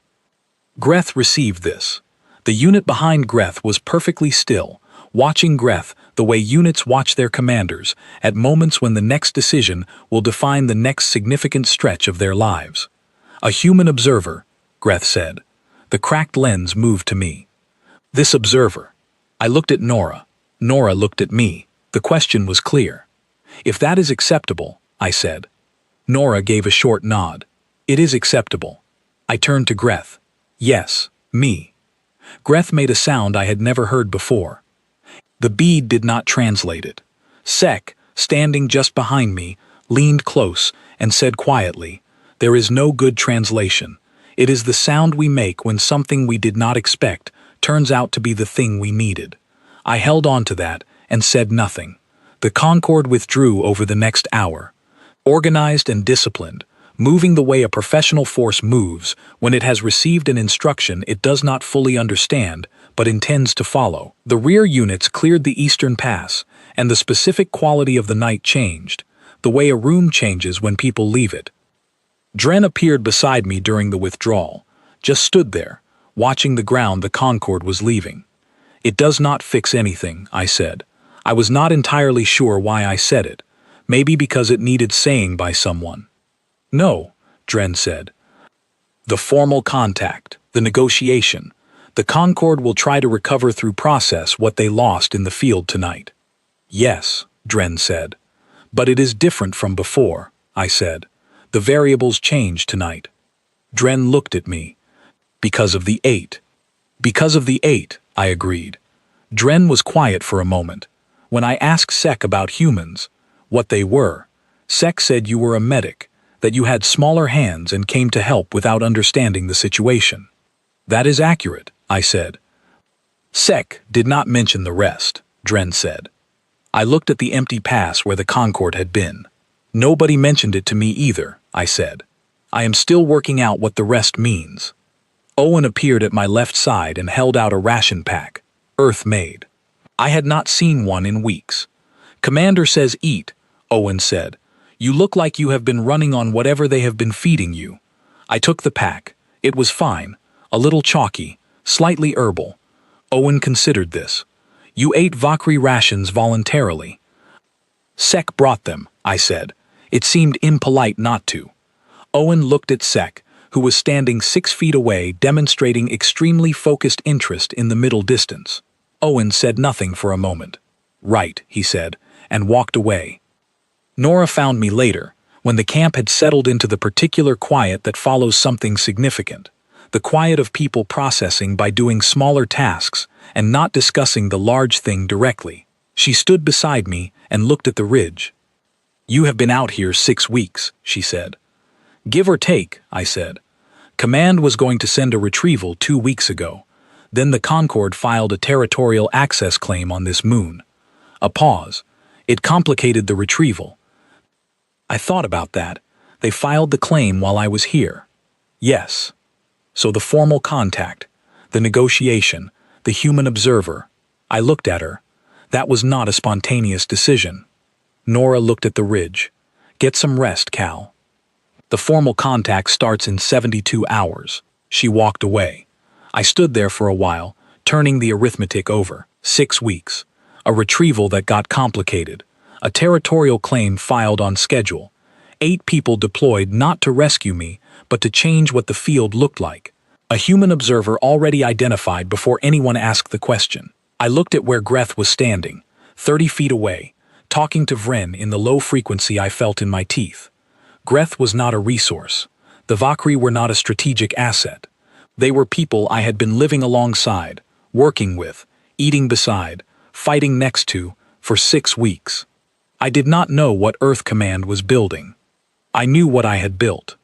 Greth received this. The unit behind Greth was perfectly still, watching Greth the way units watch their commanders at moments when the next decision will define the next significant stretch of their lives. A human observer, Greth said. The cracked lens moved to me. This observer. I looked at Nora. Nora looked at me. The question was clear. If that is acceptable, I said. Nora gave a short nod. It is acceptable. I turned to Greth. Yes, me. Greth made a sound I had never heard before. The bead did not translate it. Sek, standing just behind me, leaned close and said quietly, There is no good translation. It is the sound we make when something we did not expect turns out to be the thing we needed. I held on to that and said nothing. The Concorde withdrew over the next hour. Organized and disciplined, moving the way a professional force moves when it has received an instruction it does not fully understand but intends to follow. The rear units cleared the Eastern Pass, and the specific quality of the night changed, the way a room changes when people leave it. Dren appeared beside me during the withdrawal, just stood there, watching the ground the Concorde was leaving. It does not fix anything, I said. I was not entirely sure why I said it, maybe because it needed saying by someone. No, Dren said. The formal contact, the negotiation, The Concorde will try to recover through process what they lost in the field tonight. Yes, Dren said. But it is different from before, I said. The variables change tonight. Dren looked at me. Because of the 8. Because of the 8, I agreed. Dren was quiet for a moment. When I asked Sek about humans, what they were, Sek said you were a medic, that you had smaller hands and came to help without understanding the situation. That is accurate, I said. Sek did not mention the rest, Dren said. I looked at the empty pass where the Concorde had been. Nobody mentioned it to me either, I said. I am still working out what the rest means. Owen appeared at my left side and held out a ration pack, Earth-made. I had not seen one in weeks. Commander says eat, Owen said. You look like you have been running on whatever they have been feeding you. I took the pack. It was fine, a little chalky, slightly herbal. Owen considered this. You ate Vakri rations voluntarily. Sek brought them, I said. It seemed impolite not to. Owen looked at Sek, who was standing 6 feet away demonstrating extremely focused interest in the middle distance. Owen said nothing for a moment. Right, he said, and walked away. Nora found me later, when the camp had settled into the particular quiet that follows something significant. The quiet of people processing by doing smaller tasks and not discussing the large thing directly. She stood beside me and looked at the ridge. You have been out here 6 weeks, she said. Give or take, I said. Command was going to send a retrieval 2 weeks ago. Then the Concorde filed a territorial access claim on this moon. A pause. It complicated the retrieval. I thought about that. They filed the claim while I was here. Yes. So the formal contact, the negotiation, the human observer. I looked at her. That was not a spontaneous decision. Nora looked at the ridge. Get some rest, Cal. The formal contact starts in 72 hours. She walked away. I stood there for a while, turning the arithmetic over. 6 weeks. A retrieval that got complicated. A territorial claim filed on schedule. 8 people deployed not to rescue me, but to change what the field looked like. A human observer already identified before anyone asked the question. I looked at where Greth was standing, 30 feet away, talking to Vren in the low frequency I felt in my teeth. Greth was not a resource. The Vakri were not a strategic asset. They were people I had been living alongside, working with, eating beside, fighting next to, for 6 weeks. I did not know what Earth Command was building. I knew what I had built.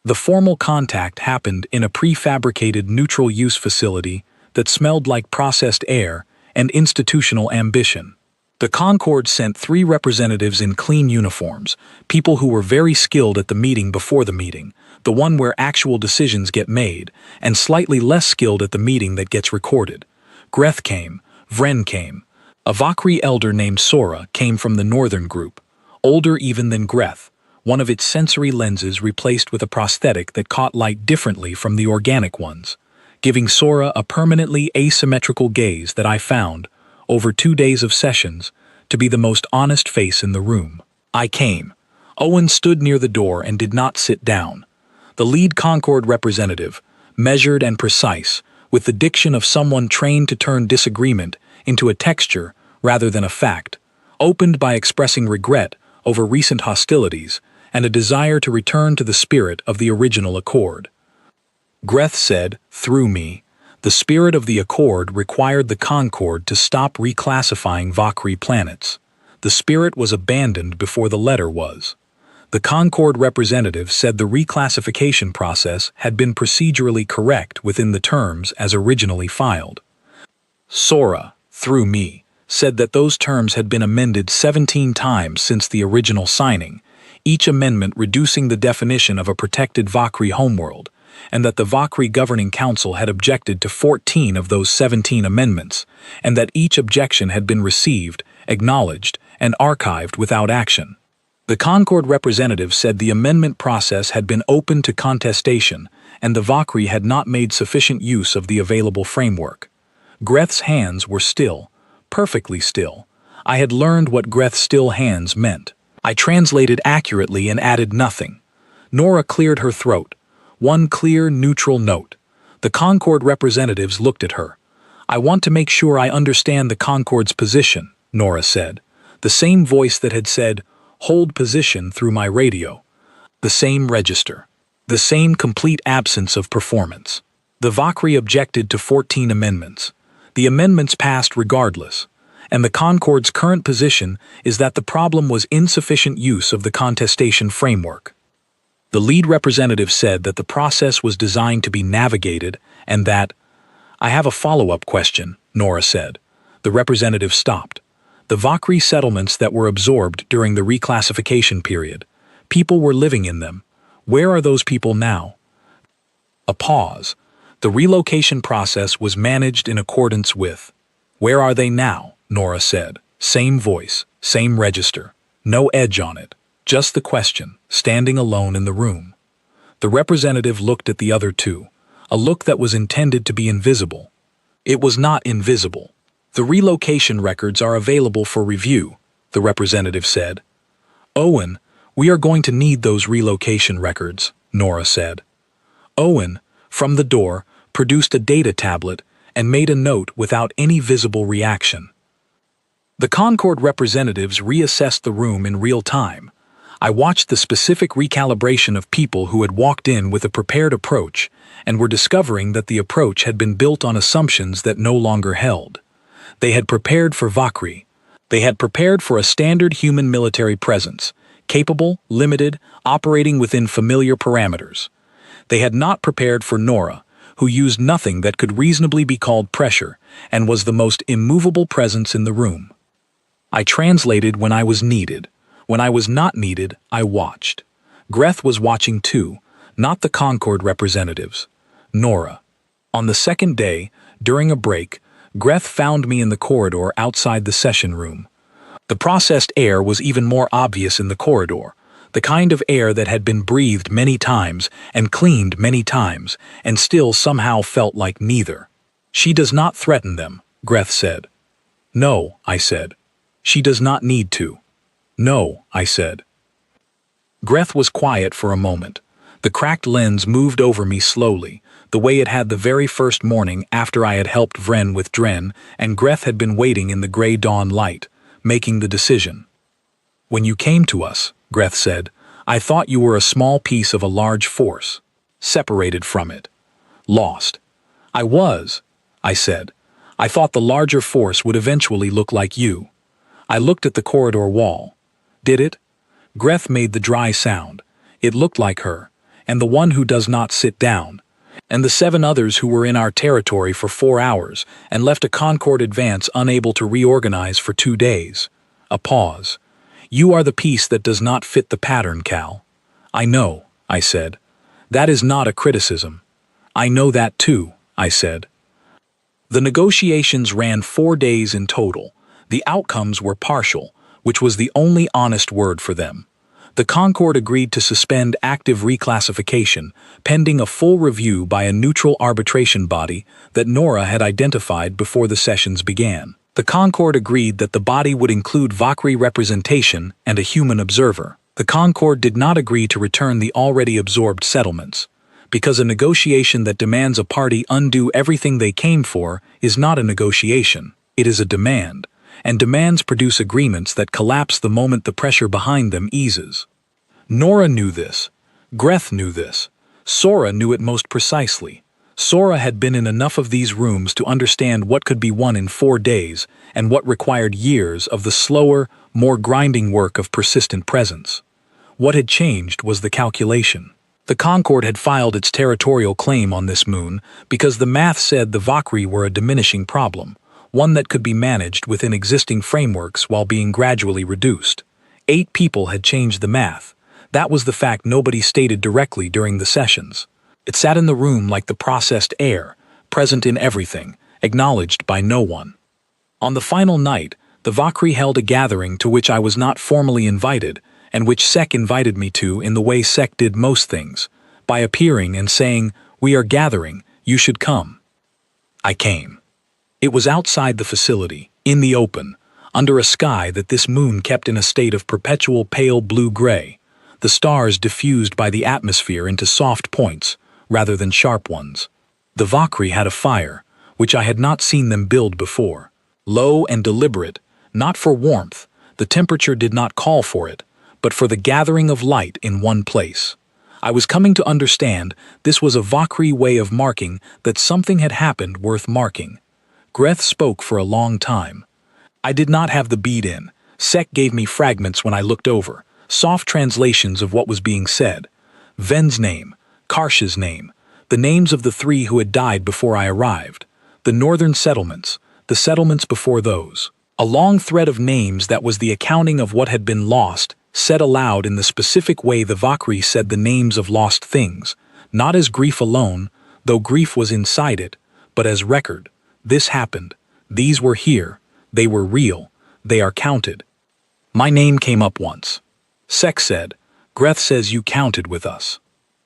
The formal contact happened in a prefabricated neutral-use facility that smelled like processed air and institutional ambition. The Concorde sent 3 representatives in clean uniforms, people who were very skilled at the meeting before the meeting, the one where actual decisions get made, and slightly less skilled at the meeting that gets recorded. Greth came, Vren came. A Vakri elder named Sora came from the northern group, older even than Greth, one of its sensory lenses replaced with a prosthetic that caught light differently from the organic ones, giving Sora a permanently asymmetrical gaze that I found, over 2 days of sessions, to be the most honest face in the room. I came. Owen stood near the door and did not sit down. The lead Concorde representative, measured and precise, with the diction of someone trained to turn disagreement into a texture rather than a fact, opened by expressing regret over recent hostilities and a desire to return to the spirit of the original accord. Greth said, through me, the spirit of the accord required the Concorde to stop reclassifying Vakri planets. The spirit was abandoned before the letter was. The Concorde representative said the reclassification process had been procedurally correct within the terms as originally filed. Sora, through me, said that those terms had been amended 17 times since the original signing, each amendment reducing the definition of a protected Vakri homeworld, and that the Vakri Governing Council had objected to 14 of those 17 amendments, and that each objection had been received, acknowledged, and archived without action. The Concorde representative said the amendment process had been open to contestation, and the Vakri had not made sufficient use of the available framework. Greth's hands were still, perfectly still. I had learned what Greth's still hands meant. I translated accurately and added nothing. Nora cleared her throat. One clear, neutral note. The Concord representatives looked at her. "I want to make sure I understand the Concord's position," Nora said. The same voice that had said, "Hold position," through my radio. The same register. The same complete absence of performance. The Vakri objected to 14 amendments. The amendments passed regardless. And the Concord's current position is that the problem was insufficient use of the contestation framework. The lead representative said that the process was designed to be navigated and that, "I have a follow-up question," Nora said. The representative stopped. The Vakri settlements that were absorbed during the reclassification period. People were living in them. Where are those people now? A pause. The relocation process was managed in accordance with. "Where are they now?" Nora said. Same voice, same register. No edge on it. Just the question, standing alone in the room. The representative looked at the other two, a look that was intended to be invisible. It was not invisible. "The relocation records are available for review," the representative said. "Owen, we are going to need those relocation records," Nora said. Owen, from the door, produced a data tablet and made a note without any visible reaction. The Concord representatives reassessed the room in real time. I watched the specific recalibration of people who had walked in with a prepared approach and were discovering that the approach had been built on assumptions that no longer held. They had prepared for Vakri. They had prepared for a standard human military presence, capable, limited, operating within familiar parameters. They had not prepared for Nora, who used nothing that could reasonably be called pressure and was the most immovable presence in the room. I translated when I was needed. When I was not needed, I watched. Greth was watching too, not the Concord representatives. Nora. On the second day, during a break, Greth found me in the corridor outside the session room. The processed air was even more obvious in the corridor, the kind of air that had been breathed many times and cleaned many times, and still somehow felt like neither. "She does not threaten them," Greth said. "No," I said. "She does not need to." "No," I said. Greth was quiet for a moment. The cracked lens moved over me slowly, the way it had the very first morning after I had helped Vren with Dren, and Greth had been waiting in the gray dawn light, making the decision. "When you came to us," Greth said, "I thought you were a small piece of a large force, separated from it, lost." "I was," I said. "I thought the larger force would eventually look like you." I looked at the corridor wall. Did it? Greth made the dry sound. It looked like her, and the one who does not sit down, and the 7 others who were in our territory for 4 hours and left a Concord advance unable to reorganize for 2 days. A pause. "You are the piece that does not fit the pattern, Cal." "I know," I said. "That is not a criticism." "I know that too," I said. The negotiations ran 4 days in total. The outcomes were partial, which was the only honest word for them. The Concord agreed to suspend active reclassification, pending a full review by a neutral arbitration body that Nora had identified before the sessions began. The Concord agreed that the body would include Vakri representation and a human observer. The Concord did not agree to return the already absorbed settlements, because a negotiation that demands a party undo everything they came for is not a negotiation, it is a demand. And demands produce agreements that collapse the moment the pressure behind them eases. Nora knew this. Greth knew this. Sora knew it most precisely. Sora had been in enough of these rooms to understand what could be won in 4 days and what required years of the slower, more grinding work of persistent presence. What had changed was the calculation. The Concord had filed its territorial claim on this moon because the math said the Vakri were a diminishing problem, one that could be managed within existing frameworks while being gradually reduced. 8 people had changed the math. That was the fact nobody stated directly during the sessions. It sat in the room like the processed air, present in everything, acknowledged by no one. On the final night, the Vakri held a gathering to which I was not formally invited, and which Sek invited me to in the way Sek did most things, by appearing and saying, "We are gathering, you should come." I came. It was outside the facility, in the open, under a sky that this moon kept in a state of perpetual pale blue-gray, the stars diffused by the atmosphere into soft points rather than sharp ones. The Valkyrie had a fire, which I had not seen them build before. Low and deliberate, not for warmth, the temperature did not call for it, but for the gathering of light in one place. I was coming to understand this was a Valkyrie way of marking that something had happened worth marking. Greth spoke for a long time. I did not have the bead in. Sek gave me fragments when I looked over, soft translations of what was being said. Ven's name, Karsh's name, the names of the three who had died before I arrived, the northern settlements, the settlements before those. A long thread of names that was the accounting of what had been lost, said aloud in the specific way the Valkyrie said the names of lost things, not as grief alone, though grief was inside it, but as record. This happened. These were here. They were real. They are counted. My name came up once. Sek said, Greth says you counted with us.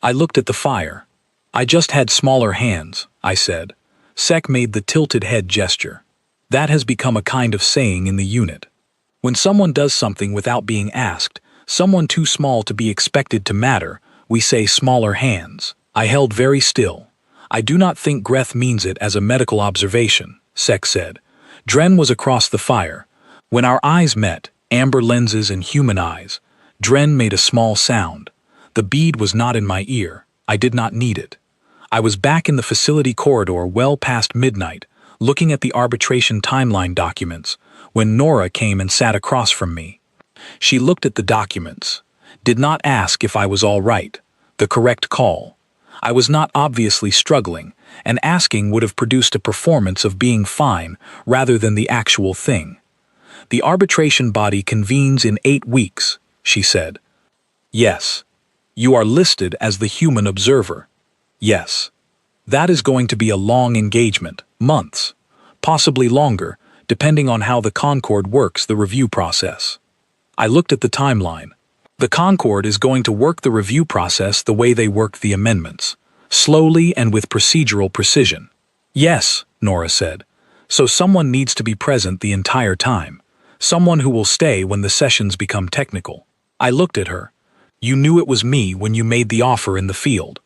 I looked at the fire. I just had smaller hands, I said. Sek made the tilted head gesture. That has become a kind of saying in the unit. When someone does something without being asked, someone too small to be expected to matter, we say smaller hands. I held very still. I do not think Greth means it as a medical observation, Sek said. Dren was across the fire. When our eyes met, amber lenses and human eyes, Dren made a small sound. The bead was not in my ear. I did not need it. I was back in the facility corridor well past midnight, looking at the arbitration timeline documents, when Nora came and sat across from me. She looked at the documents, did not ask if I was all right, the correct call. I was not obviously struggling, and asking would have produced a performance of being fine rather than the actual thing. The arbitration body convenes in 8 weeks, she said. Yes. You are listed as the human observer. Yes. That is going to be a long engagement, months, possibly longer, depending on how the Concord works the review process. I looked at the timeline. The Concord is going to work the review process the way they worked the amendments, slowly and with procedural precision. Yes, Nora said. So someone needs to be present the entire time. Someone who will stay when the sessions become technical. I looked at her. You knew it was me when you made the offer in the field.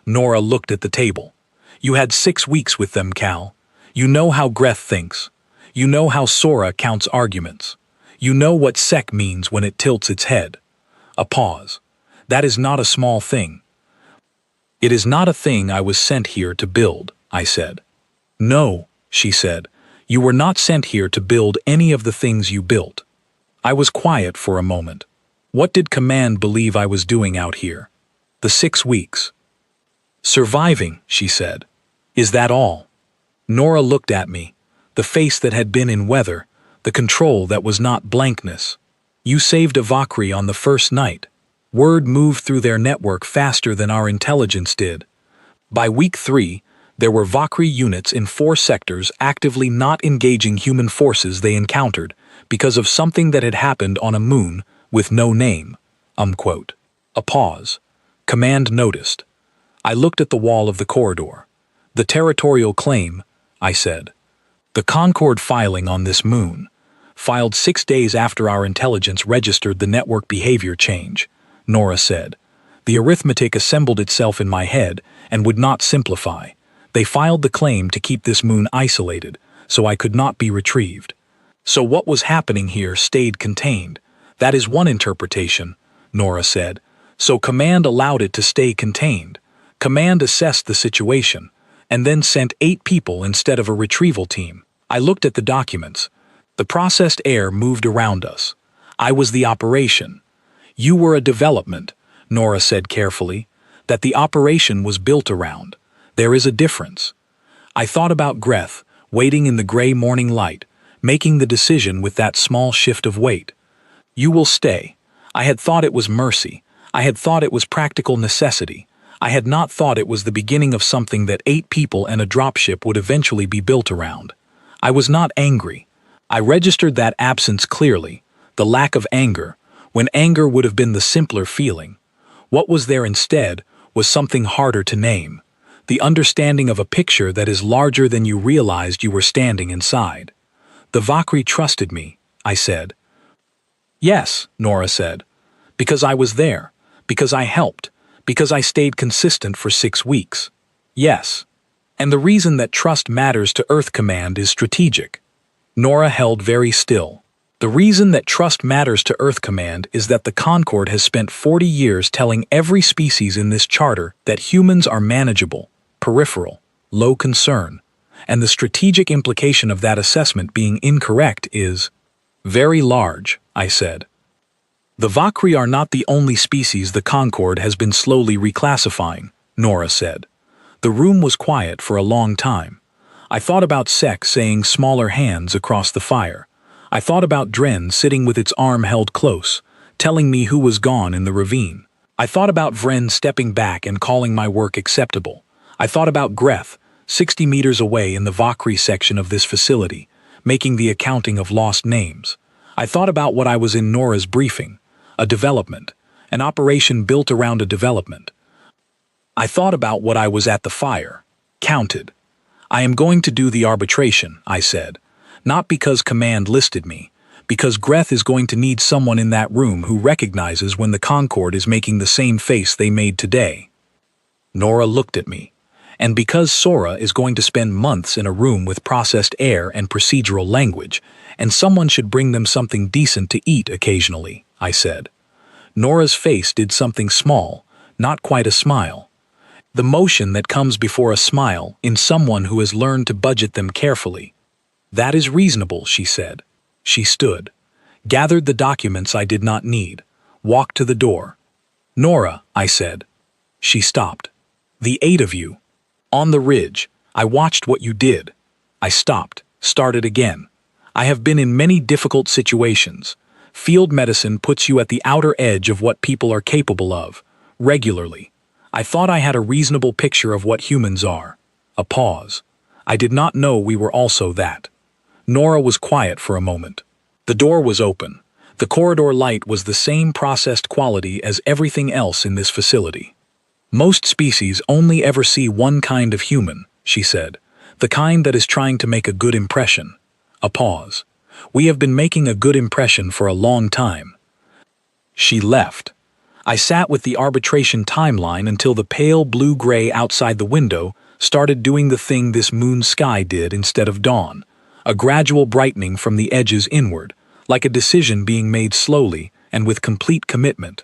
Nora looked at the table. You had 6 weeks with them, Cal. You know how Greth thinks. You know how Sora counts arguments. You know what Sek means when it tilts its head. A pause. That is not a small thing. It is not a thing I was sent here to build, I said. No, she said. You were not sent here to build any of the things you built. I was quiet for a moment. What did Command believe I was doing out here? The 6 weeks. Surviving, she said. Is that all? Nora looked at me, the face that had been in weather, the control that was not blankness. You saved a Valkyrie on the first night. Word moved through their network faster than our intelligence did. By week 3, there were Valkyrie units in 4 sectors actively not engaging human forces they encountered because of something that had happened on a moon with no name. Unquote. A pause. Command noticed. I looked at the wall of the corridor. The territorial claim, I said. The Concord filing on this moon, filed 6 days after our intelligence registered the network behavior change, Nora said. The arithmetic assembled itself in my head and would not simplify. They filed the claim to keep this moon isolated, so I could not be retrieved. So what was happening here stayed contained. That is one interpretation, Nora said. So Command allowed it to stay contained. Command assessed the situation, and then sent 8 people instead of a retrieval team. I looked at the documents. The processed air moved around us. I was the operation. You were a development, Nora said carefully, that the operation was built around. There is a difference. I thought about Greth, waiting in the gray morning light, making the decision with that small shift of weight. You will stay. I had thought it was mercy. I had thought it was practical necessity. I had not thought it was the beginning of something that 8 people and a dropship would eventually be built around. I was not angry. I registered that absence clearly, the lack of anger, when anger would have been the simpler feeling. What was there instead was something harder to name, the understanding of a picture that is larger than you realized you were standing inside. The Valkyrie trusted me, I said. Yes, Nora said, because I was there, because I helped, because I stayed consistent for 6 weeks. Yes. And the reason that trust matters to Earth Command is strategic. Nora held very still. The reason that trust matters to Earth Command is that the Concord has spent 40 years telling every species in this charter that humans are manageable, peripheral, low concern, and the strategic implication of that assessment being incorrect is very large, I said. The Vakri are not the only species the Concord has been slowly reclassifying, Nora said. The room was quiet for a long time. I thought about Sek saying smaller hands across the fire. I thought about Dren sitting with its arm held close, telling me who was gone in the ravine. I thought about Vren stepping back and calling my work acceptable. I thought about Greth, 60 meters away in the Vakri section of this facility, making the accounting of lost names. I thought about what I was in Nora's briefing, a development, an operation built around a development. I thought about what I was at the fire, counted. I am going to do the arbitration, I said. Not because Command listed me, because Greth is going to need someone in that room who recognizes when the Concord is making the same face they made today. Nora looked at me. And because Sora is going to spend months in a room with processed air and procedural language, and someone should bring them something decent to eat occasionally, I said. Nora's face did something small, not quite a smile. The motion that comes before a smile in someone who has learned to budget them carefully. That is reasonable, she said. She stood, gathered the documents I did not need, walked to the door. Nora, I said. She stopped. The 8 of you. On the ridge, I watched what you did. I stopped, started again. I have been in many difficult situations. Field medicine puts you at the outer edge of what people are capable of, regularly. I thought I had a reasonable picture of what humans are. A pause. I did not know we were also that. Nora was quiet for a moment. The door was open. The corridor light was the same processed quality as everything else in this facility. Most species only ever see one kind of human, she said, the kind that is trying to make a good impression. A pause. We have been making a good impression for a long time. She left. I sat with the arbitration timeline until the pale blue-gray outside the window started doing the thing this moon sky did instead of dawn, a gradual brightening from the edges inward, like a decision being made slowly and with complete commitment.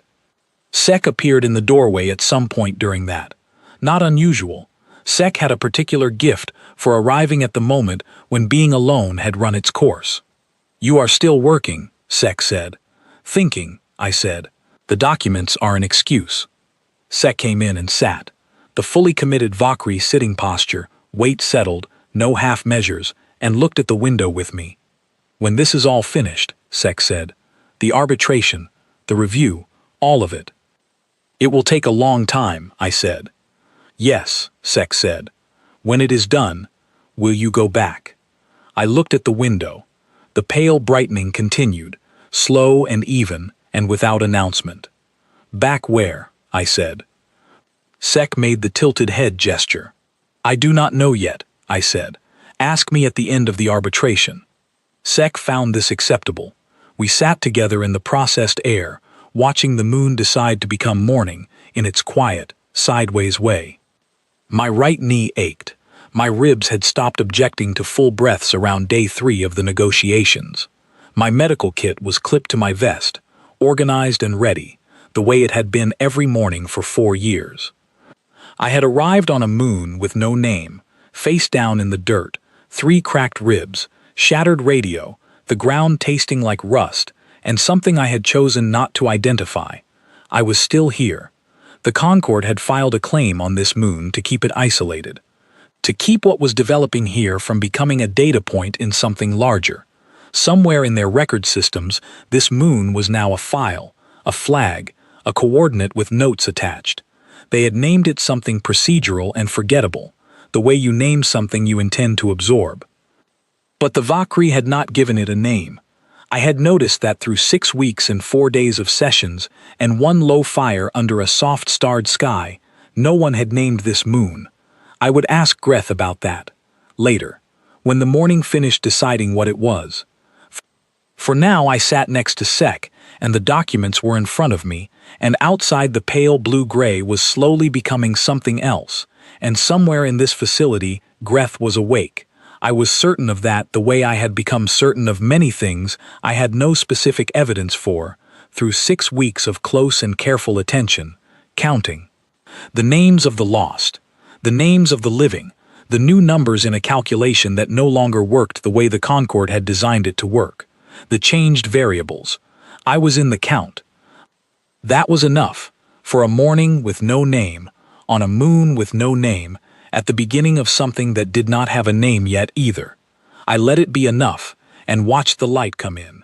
Sek appeared in the doorway at some point during that. Not unusual. Sek had a particular gift for arriving at the moment when being alone had run its course. You are still working, Sek said. Thinking, I said. The documents are an excuse. Sek came in and sat. The fully committed Vakri sitting posture, weight settled, no half measures, and looked at the window with me. When this is all finished, Sek said, the arbitration, the review, all of it. It will take a long time, I said. Yes, Sek said. When it is done, will you go back? I looked at the window. The pale brightening continued, slow and even, and without announcement. Back where? I said. Sek made the tilted head gesture. I do not know yet, I said. Ask me at the end of the arbitration. Sek found this acceptable. We sat together in the processed air, watching the moon decide to become morning in its quiet, sideways way. My right knee ached. My ribs had stopped objecting to full breaths around day 3 of the negotiations. My medical kit was clipped to my vest, organized and ready, the way it had been every morning for 4 years. I had arrived on a moon with no name, face down in the dirt, 3 cracked ribs, shattered radio, the ground tasting like rust, and something I had chosen not to identify. I was still here. The Concord had filed a claim on this moon to keep it isolated, to keep what was developing here from becoming a data point in something larger. Somewhere in their record systems, this moon was now a file, a flag, a coordinate with notes attached. They had named it something procedural and forgettable, the way you name something you intend to absorb. But the Vakri had not given it a name. I had noticed that through 6 weeks and 4 days of sessions and 1 low fire under a soft starred sky, no one had named this moon. I would ask Greth about that, later, when the morning finished deciding what it was. For now I sat next to Sek, and the documents were in front of me, and outside the pale blue-gray was slowly becoming something else, And somewhere in this facility, Greth was awake. I was certain of that the way I had become certain of many things I had no specific evidence for, through 6 weeks of close and careful attention, counting. The names of the lost, the names of the living, the new numbers in a calculation that no longer worked the way the Concord had designed it to work, the changed variables. I was in the count. That was enough, for a morning with no name, on a moon with no name, at the beginning of something that did not have a name yet either. I let it be enough, and watched the light come in.